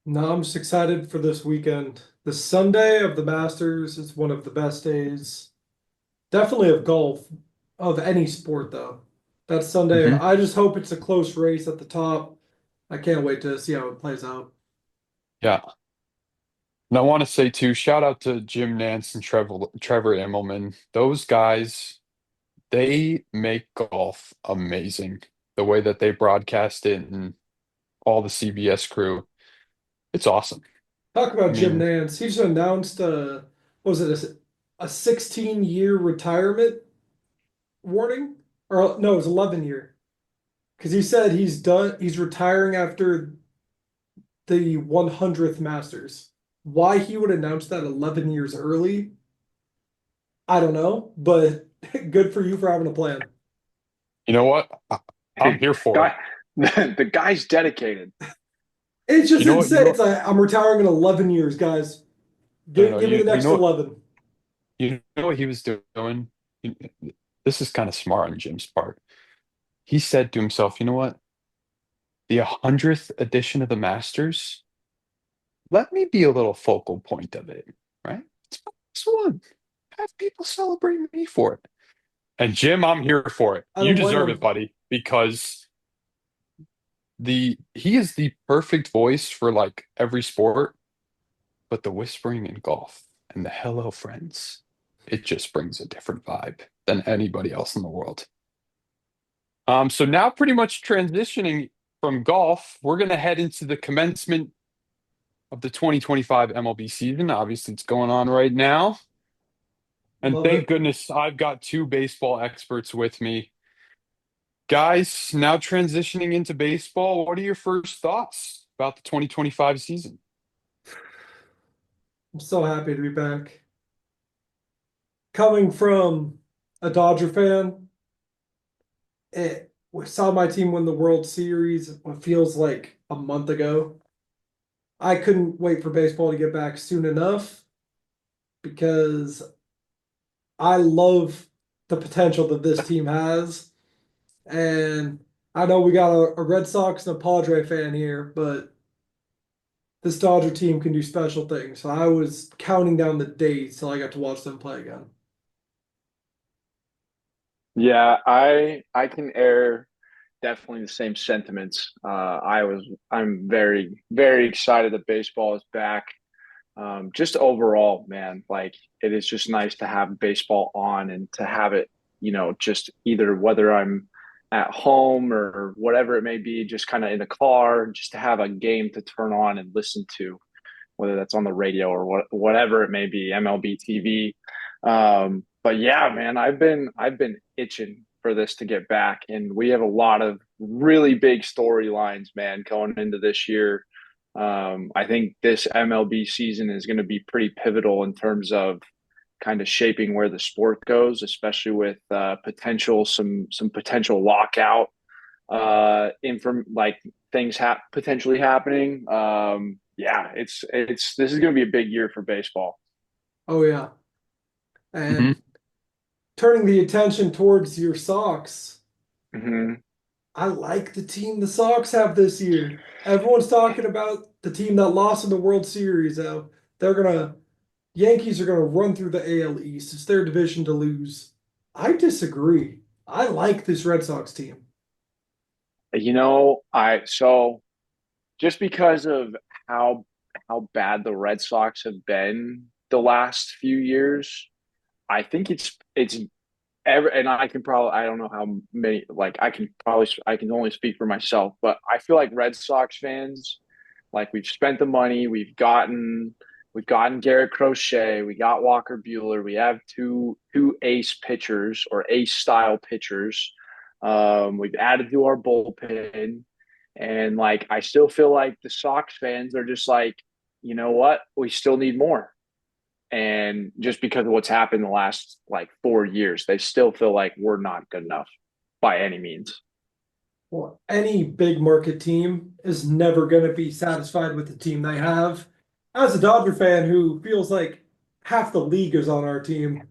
No, I'm just excited for this weekend. The Sunday of the Masters is one of the best days, definitely of golf, of any sport though. That's Sunday. Hmm. I just hope it's a close race at the top. I can't wait to see how it plays out. Yeah. And I want to say too, shout out to Jim Nance and Trevor Immelman. Those guys, they make golf amazing. The way that they broadcast it and all the CBS crew, it's awesome. Talk I about Jim mean, Nance. He just announced what was it, a 16-year retirement warning? Or no, it was 11 year. Because he said he's retiring after the 100th Masters. Why he would announce that 11 years early, I don't know, but good for you for having a plan. you know what? I'm here for it. Guy, the guy's dedicated. It's You just know what? insane. It's like I'm retiring in 11 years, guys. No, no, Give me the you next know what? 11. You know what he was doing? You- This is kind of smart on Jim's part. He said to himself, you know what? The 100th edition of the Masters, let me be a little focal point of it, right? It's my first one. Have people celebrate me for it. And Jim, I'm here for it. I You don't blame deserve it, him. buddy, because he is the perfect voice for like every sport, but the whispering in golf and the hello friends, it just brings a different vibe than anybody else in the world. So now pretty much transitioning from golf, we're going to head into the commencement of the 2025 MLB season. Obviously, it's going on right now. And Love thank it. goodness I've got two baseball experts with me. Guys, now transitioning into baseball, what are your first thoughts about the 2025 season? I'm so happy to be back. Coming from a Dodger fan, it we saw my team win the World Series what feels like a month ago. I couldn't wait for baseball to get back soon enough because I love the potential that this team has. And I know we got a Red Sox and a Padre fan here, but this Dodger team can do special things. So I was counting down the days till I got to watch them play again. Yeah, I can air definitely the same sentiments. I'm very excited that baseball is back. Just overall, man, like it is just nice to have baseball on and to have it, just either whether I'm at home or whatever it may be, just kind of in the car, just to have a game to turn on and listen to, whether that's on the radio or whatever it may be, MLB TV. But yeah, man, I've been itching for this to get back, and we have a lot of really big storylines, man, going into this year. I think this MLB season is going to be pretty pivotal in terms of kind of shaping where the sport goes, especially with some potential lockout inform like things potentially happening. Yeah, it's this is going to be a big year for baseball. Oh yeah. Hmm. And turning the attention towards your Sox, Hmm. I like the team the Sox have this year. Everyone's talking about the team that lost in the World Series. They're gonna Yankees are gonna run through the AL East. It's their division to lose. I disagree. I like this Red Sox team. I just because of how how bad the Red Sox have been the last few years, I think it's ever, and I don't know how many, like I can only speak for myself, but I feel like Red Sox fans, like we've spent the money, we've gotten Garrett Crochet, we got Walker Bueller, we have two ace pitchers or ace style pitchers. We've added to our bullpen, and like I still feel like the Sox fans are just like, you know what, we still need more. And just because of what's happened the last like 4 years, they still feel like we're not good enough by any means. Well, any big market team is never going to be satisfied with the team they have. As a Dodger fan who feels like half the league is on our team,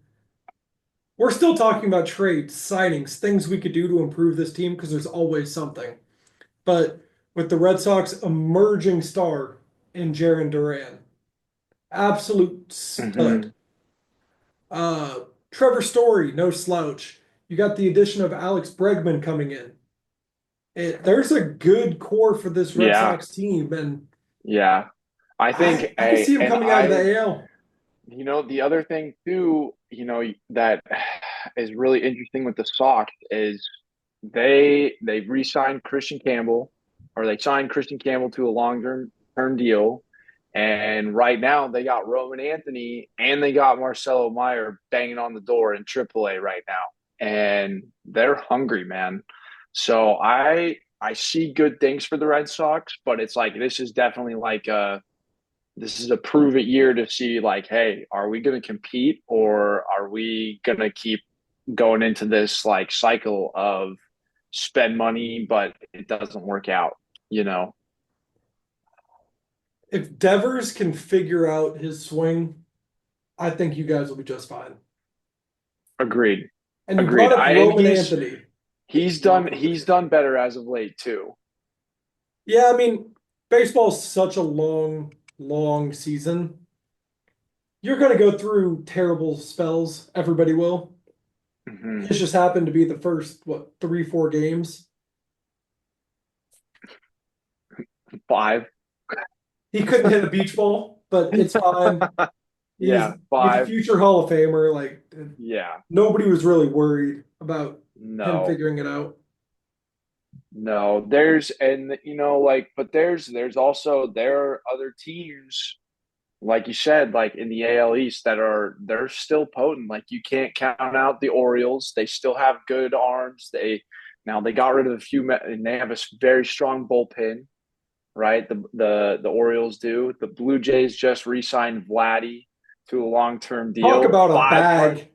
we're still talking about trades, signings, things we could do to improve this team because there's always something. But with the Red Sox emerging star in Jaron Duran, absolute stud. Mm-hmm. Uh, Trevor Story, no slouch. You got the addition of Alex Bregman coming in. There's a good core for this Red Yeah, Sox team, and yeah. I think I can see him and coming out of the I AL. the other thing too, that is really interesting with the Sox is they re-signed Christian Campbell, or they signed Christian Campbell to a long term deal, and right now they got Roman Anthony and they got Marcelo Meyer banging on the door in AAA right now, and they're hungry, man. So I see good things for the Red Sox, but it's like this is a prove it year to see, like, hey, are we going to compete, or are we going to keep going into this like cycle of spend money but it doesn't work out, you know? If Devers can figure out his swing, I think you guys will be just fine. Agreed. And you Agreed. brought up I and Roman Anthony. Love Roman he's Anthony. done better as of late too. Yeah, I mean, baseball's such a long season. You're going to go through terrible spells. Everybody will. Hmm. His just happened to be the first, what, 3, 4 games. Five. He couldn't hit a beach ball, but it's fine. Yeah, He's a five. future Hall of Famer. Like Yeah. nobody was really worried about him No. figuring it out. No, there's and like, but there's also there are other teams, like you said, like in the AL East, they're still potent. Like, you can't count out the Orioles. They still have good arms. They got rid of a few, and they have a very strong bullpen, right? The Orioles do. The Blue Jays just re-signed Vladdy to a long-term Talk deal, about a bag.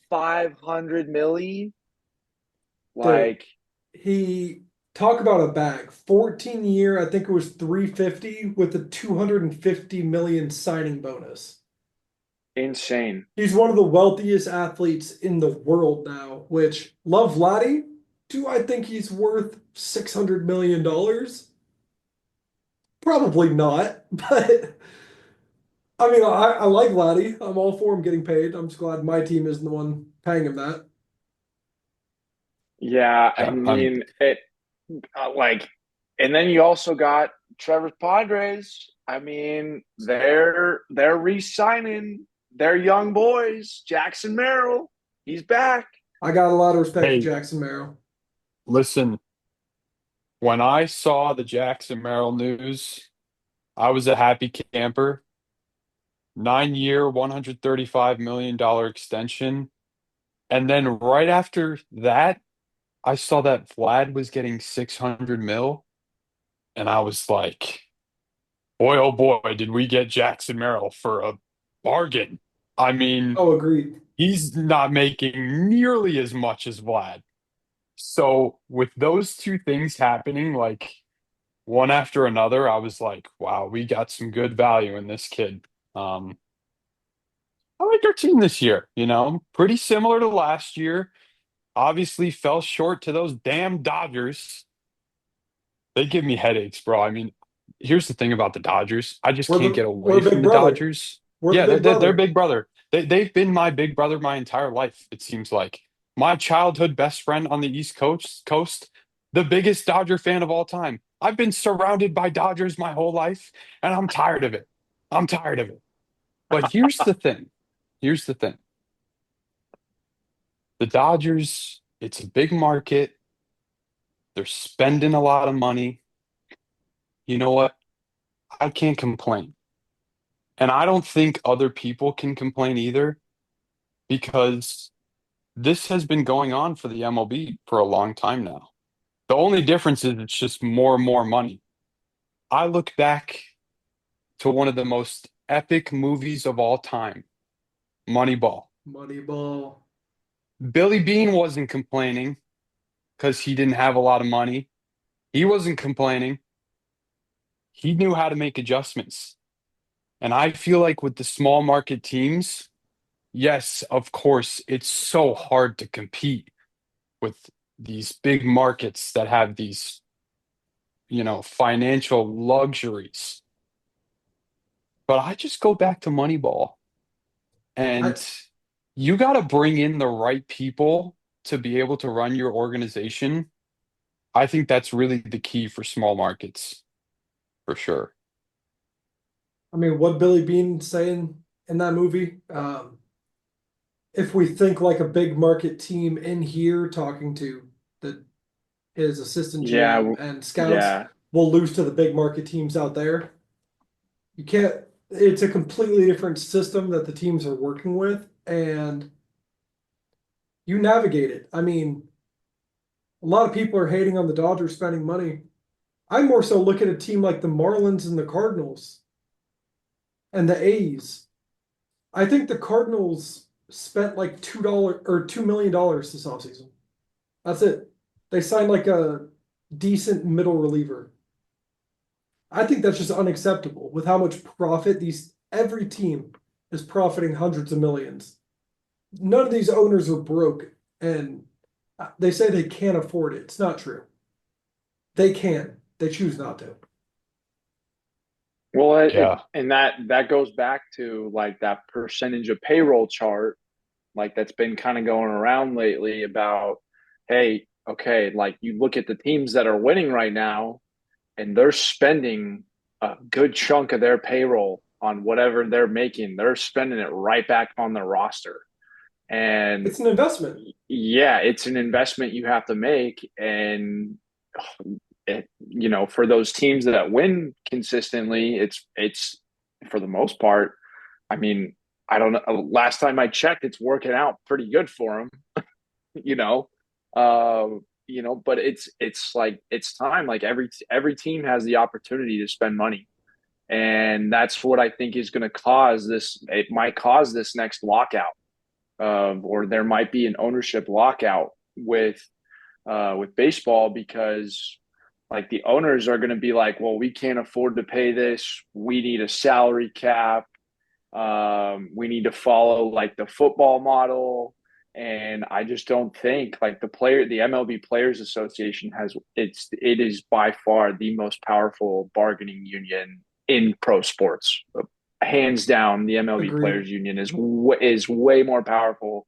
500 million. Dude, Like, he talk about a bag. 14 year, I think it was 350 with a 250 million signing bonus. insane. He's one of the wealthiest athletes in the world now, which love Vladdy. Do I think he's worth $600 million? Probably not, but I mean, I like Vladdy. I'm all for him getting paid. I'm just glad my team isn't the one paying him that. Yeah, I Yeah, I mean, mean it. Like, and then you also got Trevor's Padres. I mean, they're re-signing their young boys. Jackson Merrill, he's back. I got a lot of respect for hey, Jackson Merrill. listen, when I saw the Jackson Merrill news, I was a happy camper. 9 year, $135 million extension. And then right after that, I saw that Vlad was getting 600 mil. And I was like, boy, oh boy, did we get Jackson Merrill for a bargain. I mean, Oh, agreed. he's not making nearly as much as Vlad. So with those two things happening, like one after another, I was like, wow, we got some good value in this kid. Um, I like our team this year, pretty similar to last year. Obviously fell short to those damn Dodgers. They give me headaches, bro. I mean, here's the thing about the Dodgers. I just can't get We're away the from big the brother. Dodgers. We're the Yeah, big they're brother. big brother. They've been my big brother my entire life, it seems like. My childhood best friend on the East Coast, the biggest Dodger fan of all time. I've been surrounded by Dodgers my whole life, and I'm tired of it. I'm tired of it. But here's the thing. Here's the thing. The Dodgers, it's a big market. They're spending a lot of money. You know what? I can't complain. And I don't think other people can complain either because this has been going on for the MLB for a long time now. The only difference is it's just more and more money. I look back to one of the most epic movies of all time, Moneyball. Moneyball. Billy Bean wasn't complaining because he didn't have a lot of money. He wasn't complaining. He knew how to make adjustments. And I feel like with the small market teams, yes, of course, it's so hard to compete with these big markets that have these, financial luxuries. But I just go back to Moneyball I and you got to bring in the right people to be able to run your organization, I think that's really the key for small markets, for sure. I mean, what Billy Bean saying in that movie? If we think like a big market team in here, talking to the his assistant Yeah, GM and scouts, yeah. we'll lose to the big market teams out there. You can't. It's a completely different system that the teams are working with, and you navigate it. I mean, a lot of people are hating on the Dodgers spending money. I more so look at a team like the Marlins and the Cardinals and the A's. I think the Cardinals spent like $2 or $2 million this offseason. That's it. They signed like a decent middle reliever. I think that's just unacceptable with how much profit these every team is profiting hundreds of millions. None of these owners are broke and they say they can't afford it. It's not true. They can. They choose not to. Well, Yeah. and that goes back to like that percentage of payroll chart, like that's been kind of going around lately about, hey, okay, like you look at the teams that are winning right now, and they're spending a good chunk of their payroll on whatever they're making. They're spending it right back on their roster. And It's an investment. yeah, it's an investment you have to make. And for those teams that win consistently, it's for the most part. I mean, I don't know. Last time I checked, it's working out pretty good for them. You know, uh, but it's like it's time. Like every team has the opportunity to spend money, and that's what I think is going to cause this. It might cause this next lockout, or there might be an ownership lockout with baseball because like the owners are going to be like, well, we can't afford to pay this. We need a salary cap. We need to follow like the football model. And I just don't think like the MLB Players Association it is by far the most powerful bargaining union in pro sports. Hands down, the MLB Agreed. Players Union is way more powerful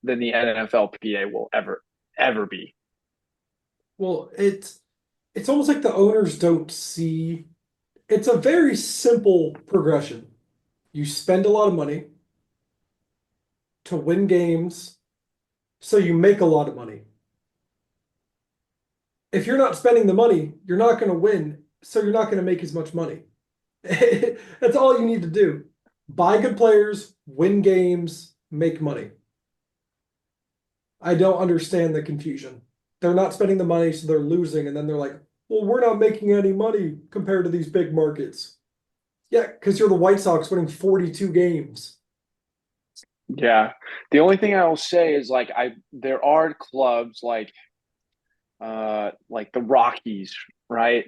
than the NFLPA will ever be. Well, it's almost like the owners don't see it's a very simple progression. You spend a lot of money to win games, so you make a lot of money. If you're not spending the money, you're not going to win, so you're not going to make as much money. That's all you need to do. Buy good players, win games, make money. I don't understand the confusion. They're not spending the money, so they're losing, and then they're like, well, we're not making any money compared to these big markets. Yeah, because you're the White Sox winning 42 games. Yeah. The only thing I will say is like there are clubs like the Rockies, right?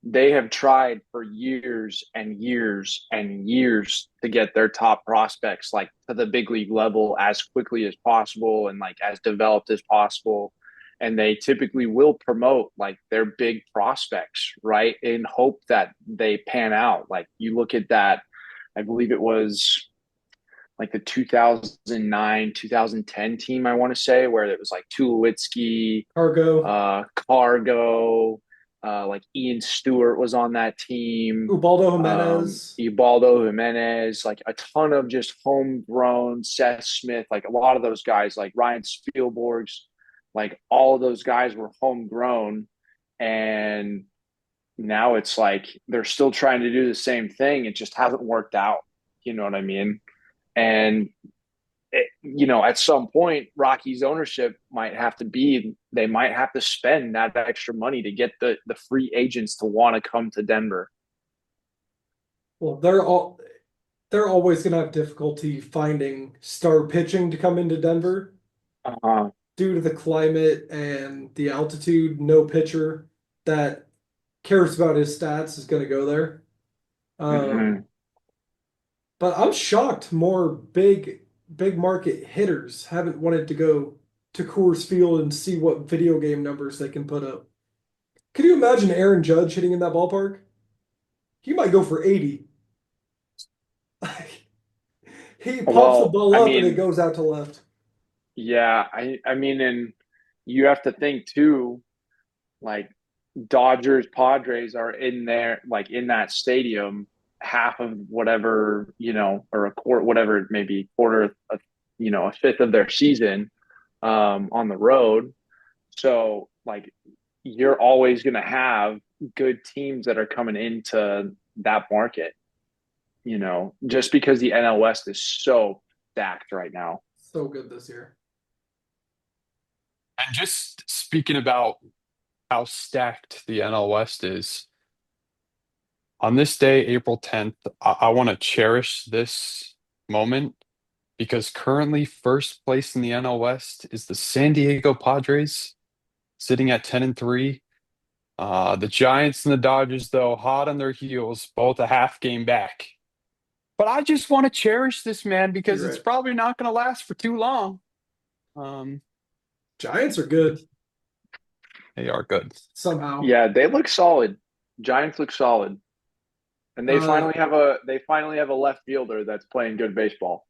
They have tried for years and years and years to get their top prospects like to the big league level as quickly as possible and like as developed as possible. And they typically will promote like their big prospects, right? In hope that they pan out. Like you look at that, I believe it was like the 2009, 2010 team, I want to say, where it was like Tulowitzki, Cargo, Cargo, like Ian Stewart was on that team, Ubaldo Jimenez. Ubaldo Jimenez, like a ton of just homegrown Seth Smith, like a lot of those guys, like Ryan Spielborg's, like all of those guys were homegrown. And now it's like they're still trying to do the same thing. It just hasn't worked out. You know what I mean? And at some point, Rocky's ownership they might have to spend that extra money to get the free agents to want to come to Denver. Well, they're always going to have difficulty finding star pitching to come into Denver Uh, due to the climate and the altitude. No pitcher that cares about his stats is going to go there. mhm. Um, but I'm shocked more big market hitters haven't wanted to go to Coors Field and see what video game numbers they can put up. Can you imagine Aaron Judge hitting in that ballpark? He might go for 80. He pops the Well, ball I up and it mean, goes out to left. yeah, I mean, and you have to think too, like Dodgers, Padres are in there, like in that stadium, half of whatever, or a quarter, whatever it may be, quarter, a fifth of their season on the road. So, like, you're always going to have good teams that are coming into that market, just because the NL West is so stacked right now. So good this year. And just speaking about how stacked the NL West is, on this day, April 10th, I want to cherish this moment because currently first place in the NL West is the San Diego Padres, sitting at 10-3. The Giants and the Dodgers, though, hot on their heels, both a half game back. But I just want to cherish this, man, because You're it's right. probably not going to last for too long. Giants are good They are good. somehow. Yeah, they look solid. Giants look solid. And Uh, they finally have a left fielder that's playing good baseball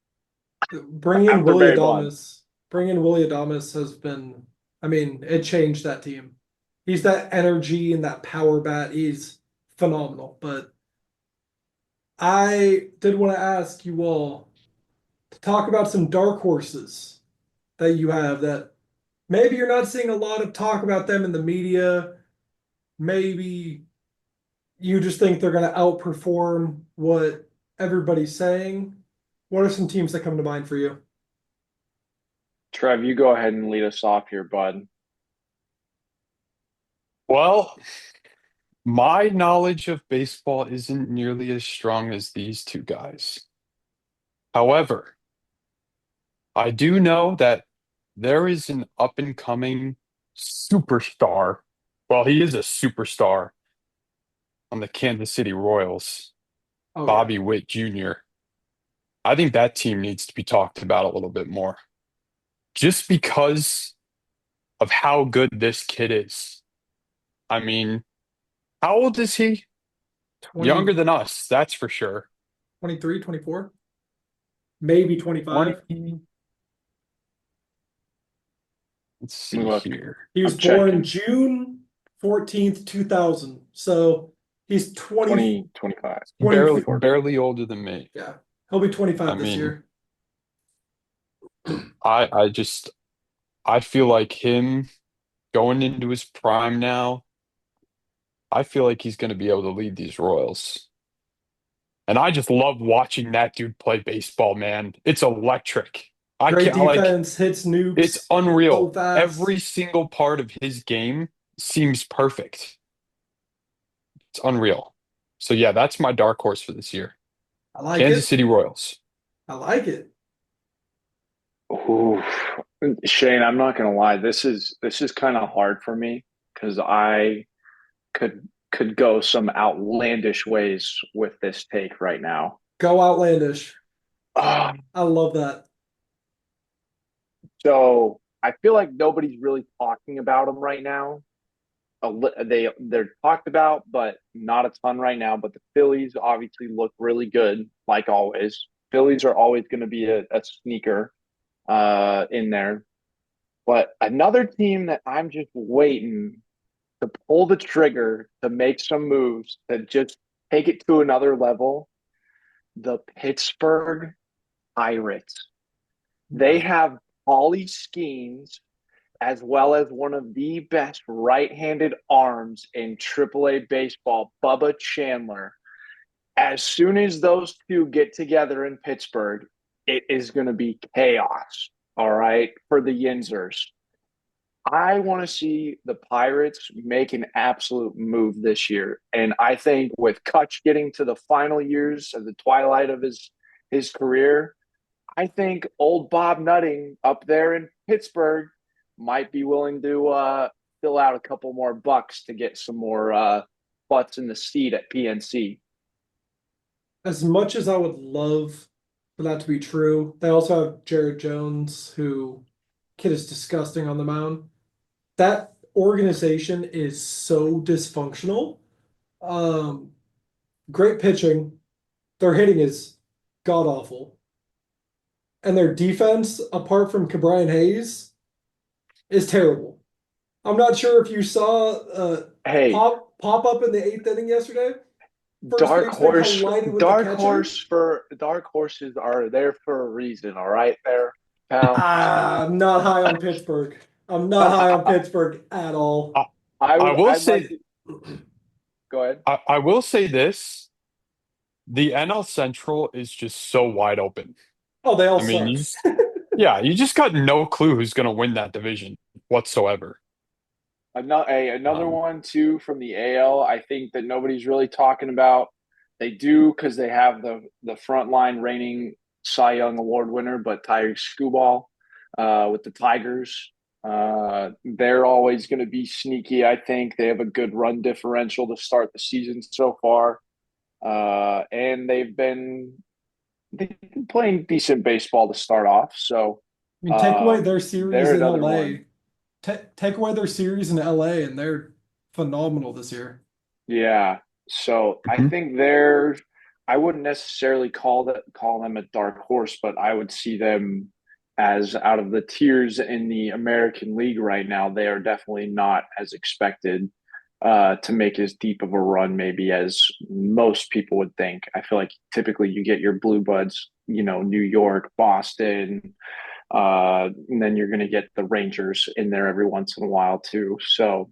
bring in after Willie Barry Bonds. Adames. Bring in Willie Adames has been, I mean, it changed that team. He's that energy and that power bat. He's phenomenal. But I did want to ask you all to talk about some dark horses that you have that maybe you're not seeing a lot of talk about them in the media. Maybe you just think they're going to outperform what everybody's saying. What are some teams that come to mind for you? Trev, you go ahead and lead us off here, bud. Well, my knowledge of baseball isn't nearly as strong as these two guys. However, I do know that there is an up and coming superstar. Well, he is a superstar on the Kansas City Royals, Oh yeah, Bobby Witt Jr. I think that team needs to be talked about a little bit more just because of how good this kid is. I mean, how old is he? 20, Younger than us, that's for sure. 23, 24, maybe 25. 20, let's Let me see look. here. He was I'm born checking. June 14th, 2000. So he's 20, 20, 25, 20. Barely older than me. Yeah, he'll be I 25 this mean, year. I just I feel like him going into his prime now, I feel like he's going to be able to lead these Royals. And I just love watching that dude play baseball, man. It's electric. I Great can't like defense, hits it's nukes so unreal. fast. Every single part of his game seems perfect. It's unreal. So yeah, that's my dark horse for this year. I like Kansas it. City Royals. I like it. Ooh. Shane, I'm not gonna lie. This is kind of hard for me because I could go some outlandish ways with this take right now. Go outlandish. Uh, I love that. so I feel like nobody's really talking about them right now. They're talked about, but not a ton right now. But the Phillies obviously look really good, like always. Phillies are always going to be a sneaker in there. But another team that I'm just waiting to pull the trigger to make some moves that just take it to another level, the Pittsburgh Pirates. They Okay. have Paulie Skeens as well as one of the best right-handed arms in AAA baseball, Bubba Chandler. As soon as those two get together in Pittsburgh, it is going to be chaos, all right, for the Yinzers. I want to see the Pirates make an absolute move this year. And I think with Kutch getting to the final years of the twilight of his career, I think old Bob Nutting up there in Pittsburgh might be willing to fill out a couple more bucks to get some more butts in the seat at PNC. As much as I would love for that to be true, they also have Jared Jones, who kid is disgusting on the mound. That organization is so dysfunctional. Um, Great pitching. Their hitting is god awful. And their defense, apart from Cabrian Hayes, is terrible. I'm not sure if you saw Hey, pop up in the eighth inning yesterday. First baseman collided with the catcher. dark horses are there for a reason, all right there, pal. I'm not high on Pittsburgh. I'm not high on Pittsburgh at all. I, I will I'd like say to go ahead. I will say this. The NL Central is just so wide open. Oh, they all I mean, suck. yeah, you just got no clue who's going to win that division whatsoever. Another Um, one too from the AL. I think that nobody's really talking about. They do because they have the frontline reigning Cy Young Award winner, but Tyreek Skubal with the Tigers. They're always going to be sneaky. I think they have a good run differential to start the season so far, and they've been playing decent baseball to start off. So I mean, take away their series they're in another one. LA. Take away their series in LA, and they're phenomenal this year. Yeah. So I mhm. think I wouldn't necessarily call them a dark horse, but I would see them as out of the tiers in the American League right now, they are definitely not as expected to make as deep of a run maybe as most people would think. I feel like typically you get your blue buds, New York, Boston, and then you're going to get the Rangers in there every once in a while too. So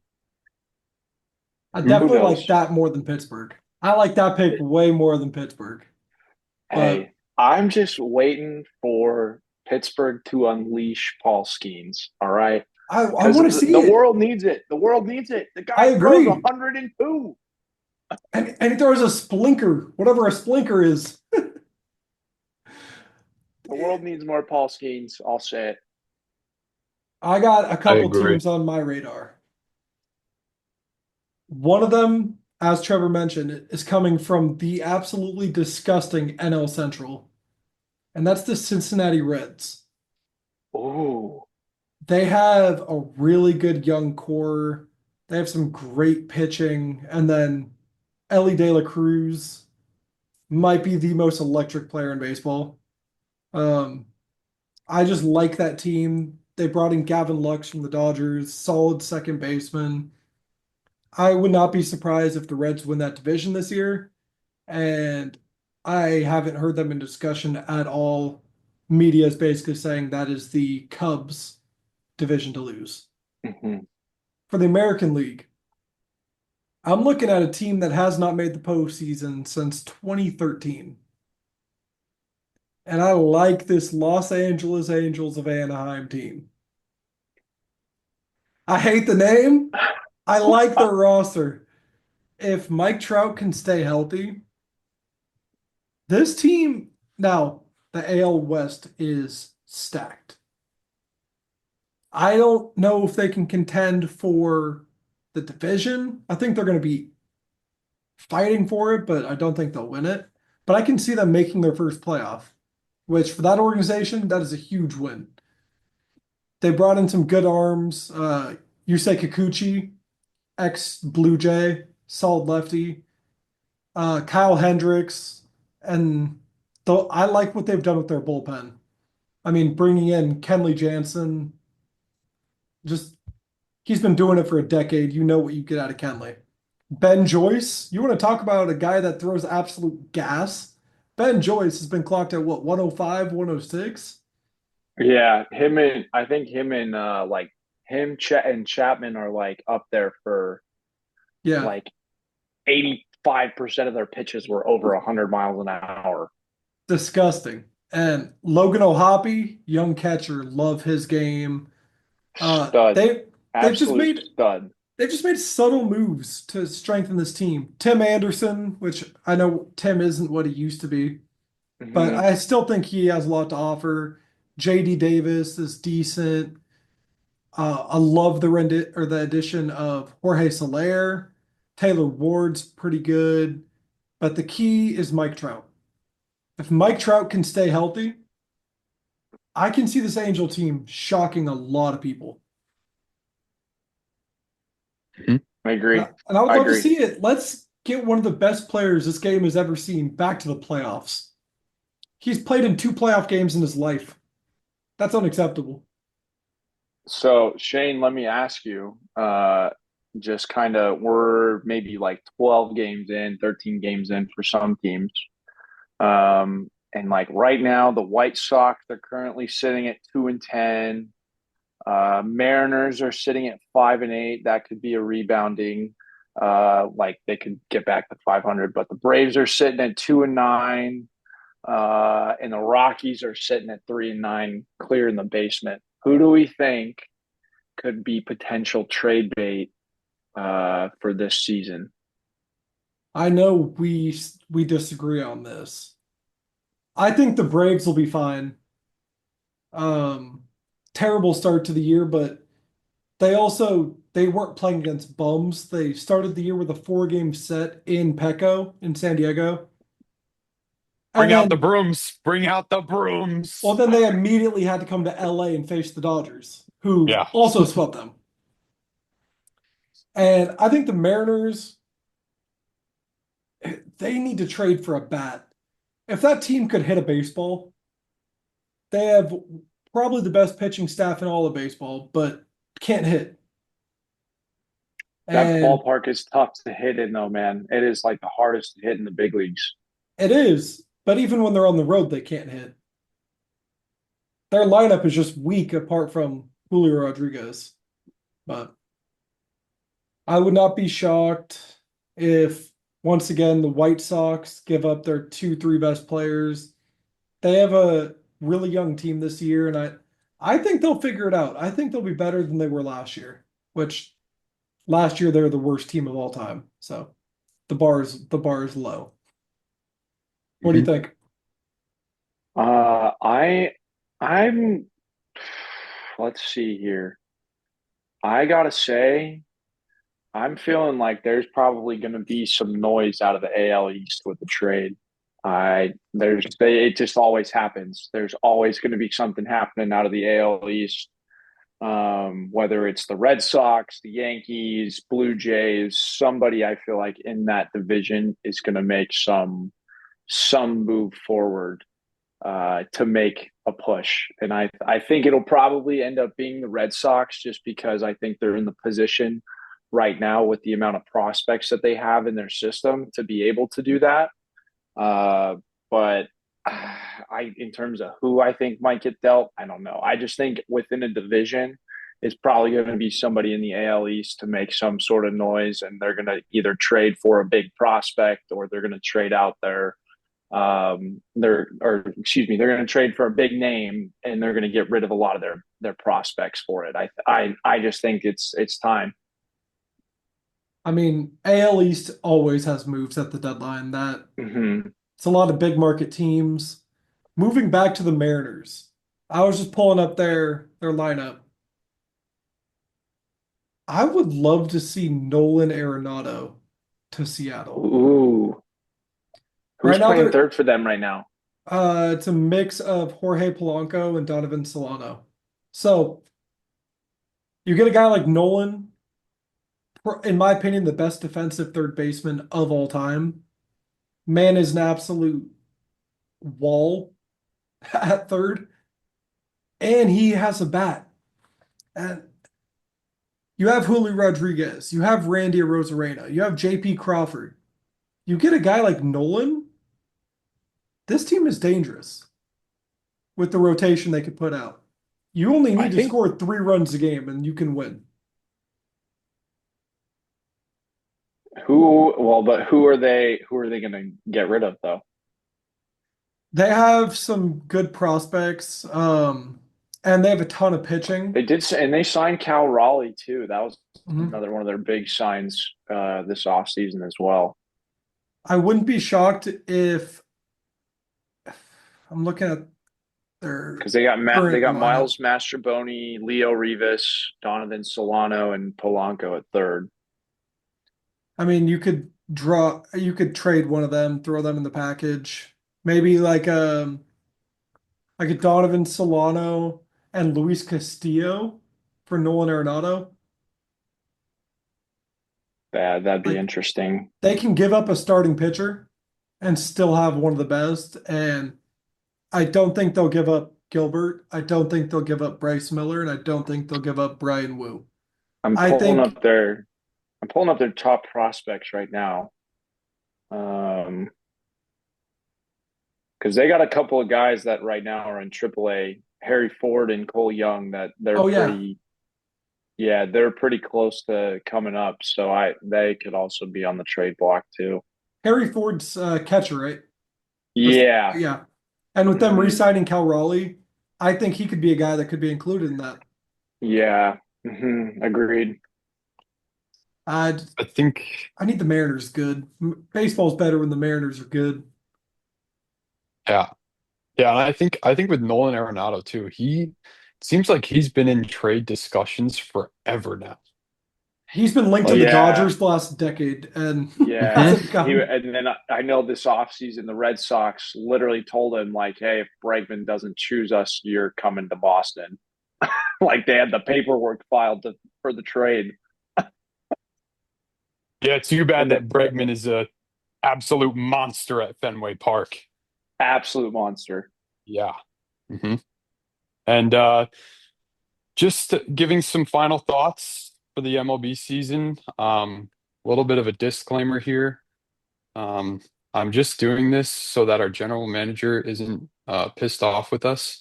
I Mhm. who definitely like knows? that more than Pittsburgh. I like that pick way more than Pittsburgh. But Hey, I'm just waiting for Pittsburgh to unleash Paul Skeens. All right, I because want to see the it. world needs it. The world needs it. The I guy throws agree. 102. And he throws a splinker, whatever a splinker is. The world needs more Paul Skeens. I'll say it. I got a I couple agree. teams on my radar. One of them, as Trevor mentioned, is coming from the absolutely disgusting NL Central, and that's the Cincinnati Reds. Ooh, They have a really good young core. They have some great pitching, and then Ellie De La Cruz might be the most electric player in baseball. Um, I just like that team. They brought in Gavin Lux from the Dodgers, solid second baseman. I would not be surprised if the Reds win that division this year. And I haven't heard them in discussion at all. Media is basically saying that is the Cubs division to lose. hmm. For the American League, I'm looking at a team that has not made the postseason since 2013. And I like this Los Angeles Angels of Anaheim team. I hate the name. I like their roster. If Mike Trout can stay healthy, this team, now the AL West is stacked. I don't know if they can contend for the division. I think they're going to be fighting for it, but I don't think they'll win it. But I can see them making their first playoff, which for that organization, that is a huge win. They brought in some good arms. Yusei Kikuchi, ex Blue Jay, solid lefty. Kyle Hendricks, and I like what they've done with their bullpen. I mean, bringing in Kenley Jansen, just he's been doing it for a decade. You know what you get out of Kenley. Ben Joyce, you want to talk about a guy that throws absolute gas? Ben Joyce has been clocked at what, 105, 106? Yeah, I think him and and Chapman are like up there for Yeah, like 85% of their pitches were over 100 miles an hour. disgusting. And Logan O'Hoppe, young catcher, love his game. Uh, Stud, they they've just absolute made stud. they've just made subtle moves to strengthen this team. Tim Anderson, which I know Tim isn't what he used to be, but Hmm. I still think he has a lot to offer. JD Davis is decent. I love the addition of Jorge Soler. Taylor Ward's pretty good, but the key is Mike Trout. If Mike Trout can stay healthy, I can see this Angel team shocking a lot of people. Mhm. I And agree. I would I love to agree. see it. Let's get one of the best players this game has ever seen back to the playoffs. He's played in two playoff games in his life. That's unacceptable. So Shane, let me ask you, just kind of we're maybe like 12 games in, 13 games in for some teams. And like right now, the White Sox, they're currently sitting at 2-10. Mariners are sitting at 5-8. That could be a rebounding. Like they could get back to 500, but the Braves are sitting at 2-9. And the Rockies are sitting at 3-9, clear in the basement. Who do we think could be potential trade bait for this season? I know we disagree on this. I think the Braves will be fine. Um, Terrible start to the year, but they weren't playing against bums. They started the year with a 4 game set in Petco in San Diego. And Bring out the then brooms. Bring out the well, brooms. then they immediately had to come to LA and face the Dodgers, who Yeah. also swept them. And I think the Mariners, they need to trade for a bat. If that team could hit a baseball, they have probably the best pitching staff in all of baseball, but can't hit. That And ballpark is tough to hit in, though, man. It is like the hardest to hit in the big leagues. it is, but even when they're on the road, they can't hit. Their lineup is just weak apart from Julio Rodriguez. But I would not be shocked if once again the White Sox give up their two, three best players. They have a really young team this year, and I think they'll figure it out. I think they'll be better than they were last year, which last year they were the worst team of all time. So the bar is low. What do you Mhm. think? Uh, I, I'm. Let's see here. I gotta say, I'm feeling like there's probably going to be some noise out of the AL East with the trade. It just always happens. There's always going to be something happening out of the AL East. Whether it's the Red Sox, the Yankees, Blue Jays, somebody I feel like in that division is going to make some move forward to make a push. And I think it'll probably end up being the Red Sox just because I think they're in the position right now with the amount of prospects that they have in their system to be able to do that. But in terms of who I think might get dealt, I don't know. I just think within a division, it's probably going to be somebody in the AL East to make some sort of noise, and they're going to either trade for a big prospect or they're going to trade out they're going to trade for a big name and they're going to get rid of a lot of their prospects for it. I just think it's time. I mean, AL East always has moves at the deadline. That Mm-hmm. it's a lot of big market teams. Moving back to the Mariners, I was just pulling up their lineup. I would love to see Nolan Arenado to Seattle. Ooh, Right who's now, playing third for them right now? it's a mix of Jorge Polanco and Donovan Solano. So you get a guy like Nolan, in my opinion, the best defensive third baseman of all time. Man is an absolute wall at third, and he has a bat. And you have Julio Rodriguez, you have Randy Arozarena, you have JP Crawford. You get a guy like Nolan, this team is dangerous with the rotation they could put out. You only I need to think score 3 runs a game and you can win. but who are they going to get rid of though? They have some good prospects, and they have a ton of pitching. And they signed Cal Raleigh too. That was Mhm. another one of their big signs this offseason as well. I wouldn't be shocked if I'm looking at their Because they current got lineup. Miles Mastroboni, Leo Rivas, Donovan Solano, and Polanco at third. I mean, you could trade one of them, throw them in the package. Maybe like a Donovan Solano and Luis Castillo for Nolan Arenado. That'd be Like interesting. they can give up a starting pitcher and still have one of the best. And I don't think they'll give up Gilbert. I don't think they'll give up Bryce Miller, and I don't think they'll give up Brian Wu. I'm I pulling think, up their I'm pulling up their top prospects right now. Um, because they got a couple of guys that right now are in AAA, Harry Ford and Cole Young, that oh yeah, they're pretty close to coming up. So they could also be on the trade block too. Harry Ford's catcher, right? Yeah. Yeah. And with them Hmm. re-signing Cal Raleigh, I think he could be a guy that could be included in that. Yeah. Agreed. I I think, I need the Mariners good. Baseball's better when the Mariners are good. yeah. Yeah, and I think with Nolan Arenado too, he seems like he's been in trade discussions forever now. He's been linked to Like, the Yeah. Dodgers the last decade and Yeah. hasn't mhm. come. And then I know this offseason, the Red Sox literally told him, like, hey, if Bregman doesn't choose us, you're coming to Boston. Like they had the paperwork filed for the trade. Yeah, too bad And the that Bregman is a absolute monster at Fenway Park. absolute monster. Yeah. Hmm. And just giving some final thoughts for the MLB season. A little bit of a disclaimer here. Um, I'm just doing this so that our general manager isn't pissed off with us.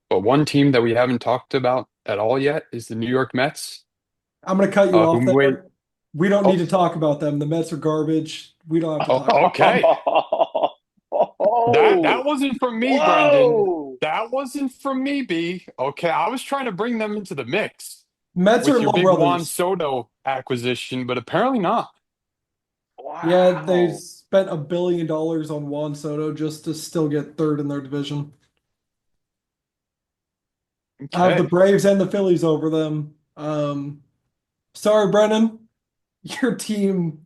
But one team that we haven't talked about at all yet is the New York Mets, I'm going to cut you off whom we. there. We don't need Oh, to talk about them. The Mets are garbage. We don't have to oh, talk about them. okay. That Oh, wasn't from me, Brendan. whoa. That wasn't from me, B. Okay, I was trying to bring them into the mix Mets are with your little big Juan brothers. Soto acquisition, but apparently not. Yeah, they Wow. spent $1 billion on Juan Soto just to still get third in their division. I have the Okay, Braves and the Phillies over them. Sorry, Brennan, your team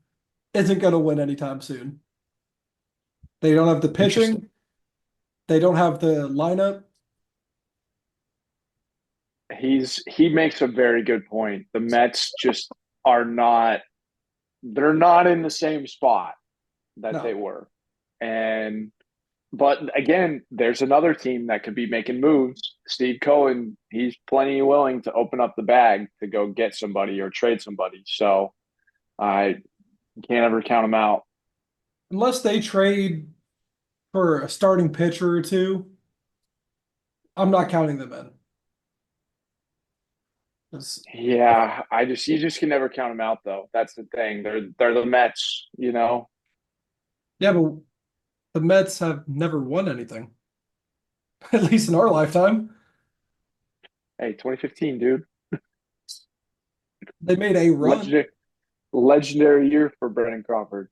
isn't going to win anytime soon. They don't have the interesting. pitching. They don't have the lineup. He makes a very good point. The Mets just are not they're not in the same spot that they No, were. And but again, there's another team that could be making moves. Steve Cohen, he's plenty willing to open up the bag to go get somebody or trade somebody. So I can't ever count him out. unless they trade for a starting pitcher or two, I'm not counting them in. 'Cause- Yeah, I just you just can never count them out though. That's the thing. They're the Mets, you know. Yeah, but the Mets have never won anything, at least in our lifetime. Hey, 2015, dude. They made a run. Legendary year for Brendan Crawford.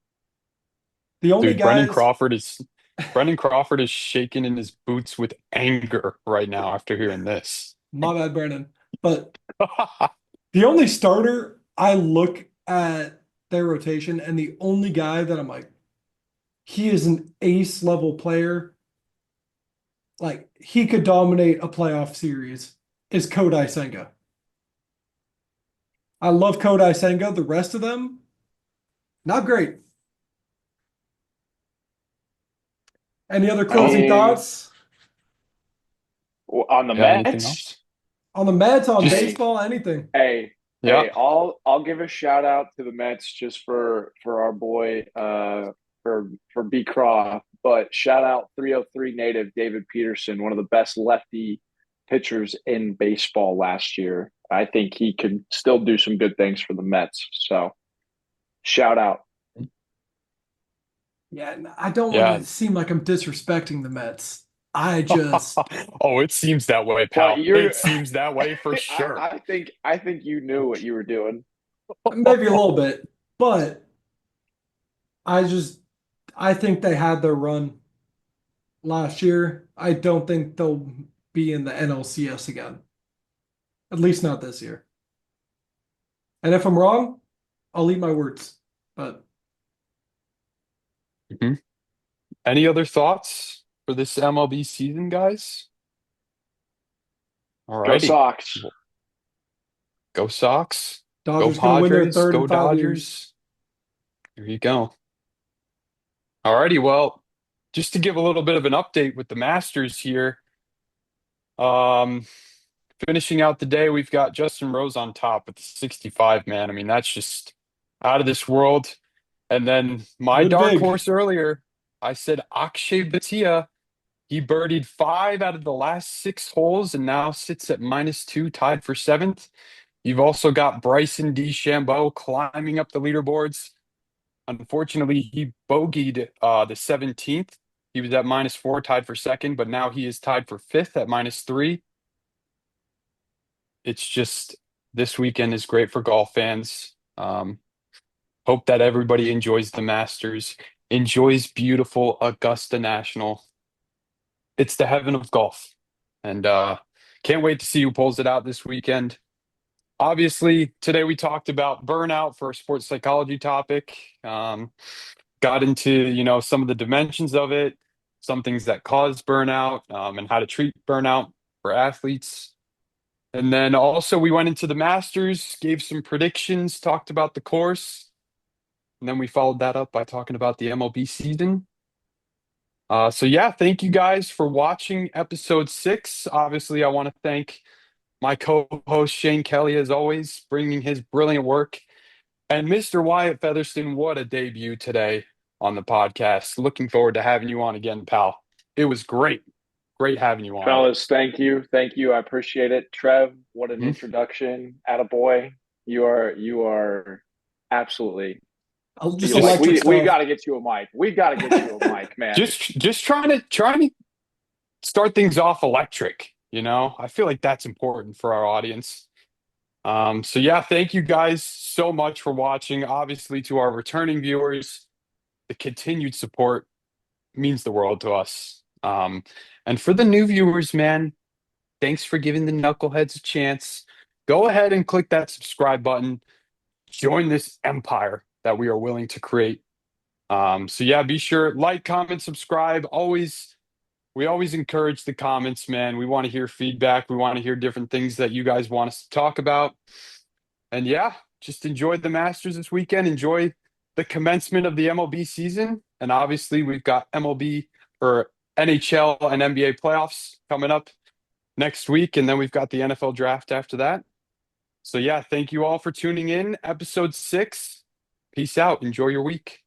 The only Dude, Brendan guys, Crawford is Brendan Crawford is shaking in his boots with anger right now after hearing this. my bad, Brandon, but the only starter I look at their rotation, and the only guy that I'm like, he is an ace level player. Like he could dominate a playoff series. Is Kodai Senga. I love Kodai Senga. The rest of them, not great. Any other I closing mean, thoughts on the Yeah, anything Mets, else? on the Mets, on Just hey, baseball, anything? hey, yeah. I'll give a shout out to the Mets just for our boy for B Craw, but shout out 303 native David Peterson, one of the best lefty pitchers in baseball last year. I think he could still do some good things for the Mets. So shout out. Yeah, and I don't want Yeah. to seem like I'm disrespecting the Mets. I just Oh, it seems that way, But pal. you're It seems that way for sure. I think you knew what you were doing. maybe a little bit, but I just I think they had their run last year. I don't think they'll be in the NLCS again. At least not this year. And if I'm wrong, I'll eat my words. But Mhm. Any other thoughts for this MLB season, guys? Go Alrighty. Sox. Well, go Sox. Go Dodgers going to win their Padres. third in Go 5 years. Dodgers. There you go. Alrighty. Well, just to give a little bit of an update with the Masters here, Um, Finishing out the day, we've got Justin Rose on top with the 65, man. I mean, that's just out of this world. And then my Win dark big. horse earlier, I said Akshay Bhatia. He birdied 5 out of the last 6 holes and now sits at -2, tied for 7th. You've also got Bryson DeChambeau climbing up the leaderboards. Unfortunately, he bogeyed the 17th. He was at -4, tied for second, but now he is tied for fifth at -3. It's just this weekend is great for golf fans. Hope that everybody enjoys the Masters, enjoys beautiful Augusta National. It's the heaven of golf. And can't wait to see who pulls it out this weekend. Obviously, today we talked about burnout for a sports psychology topic. Got into, some of the dimensions of it, some things that cause burnout, and how to treat burnout for athletes. And then also we went into the Masters, gave some predictions, talked about the course, and then we followed that up by talking about the MLB season. So yeah, thank you guys for watching episode 6. Obviously, I want to thank my co-host Shane Kelly, as always, bringing his brilliant work. And Mr. Wyatt Featherston, what a debut today on the podcast. Looking forward to having you on again, pal. It was great. Great having you on. Fellas, thank you. Thank you. I appreciate it. Trev, what an Mhm. introduction. Attaboy. You are absolutely Just like electric we stuff. got to get you a mic. We got to get you a mic, man. Just trying to start things off electric, I feel like that's important for our audience. So yeah, thank you guys so much for watching. Obviously, to our returning viewers, the continued support means the world to us. And for the new viewers, man, thanks for giving the knuckleheads a chance. Go ahead and click that subscribe button. Join this empire that we are willing to create. So yeah, be sure like, comment, subscribe. We always encourage the comments, man. We want to hear feedback. We want to hear different things that you guys want us to talk about. And yeah, just enjoy the Masters this weekend. Enjoy the commencement of the MLB season. And obviously, we've got MLB or NHL and NBA playoffs coming up next week. And then we've got the NFL draft after that. So yeah, thank you all for tuning in. Episode 6. Peace out. Enjoy your week.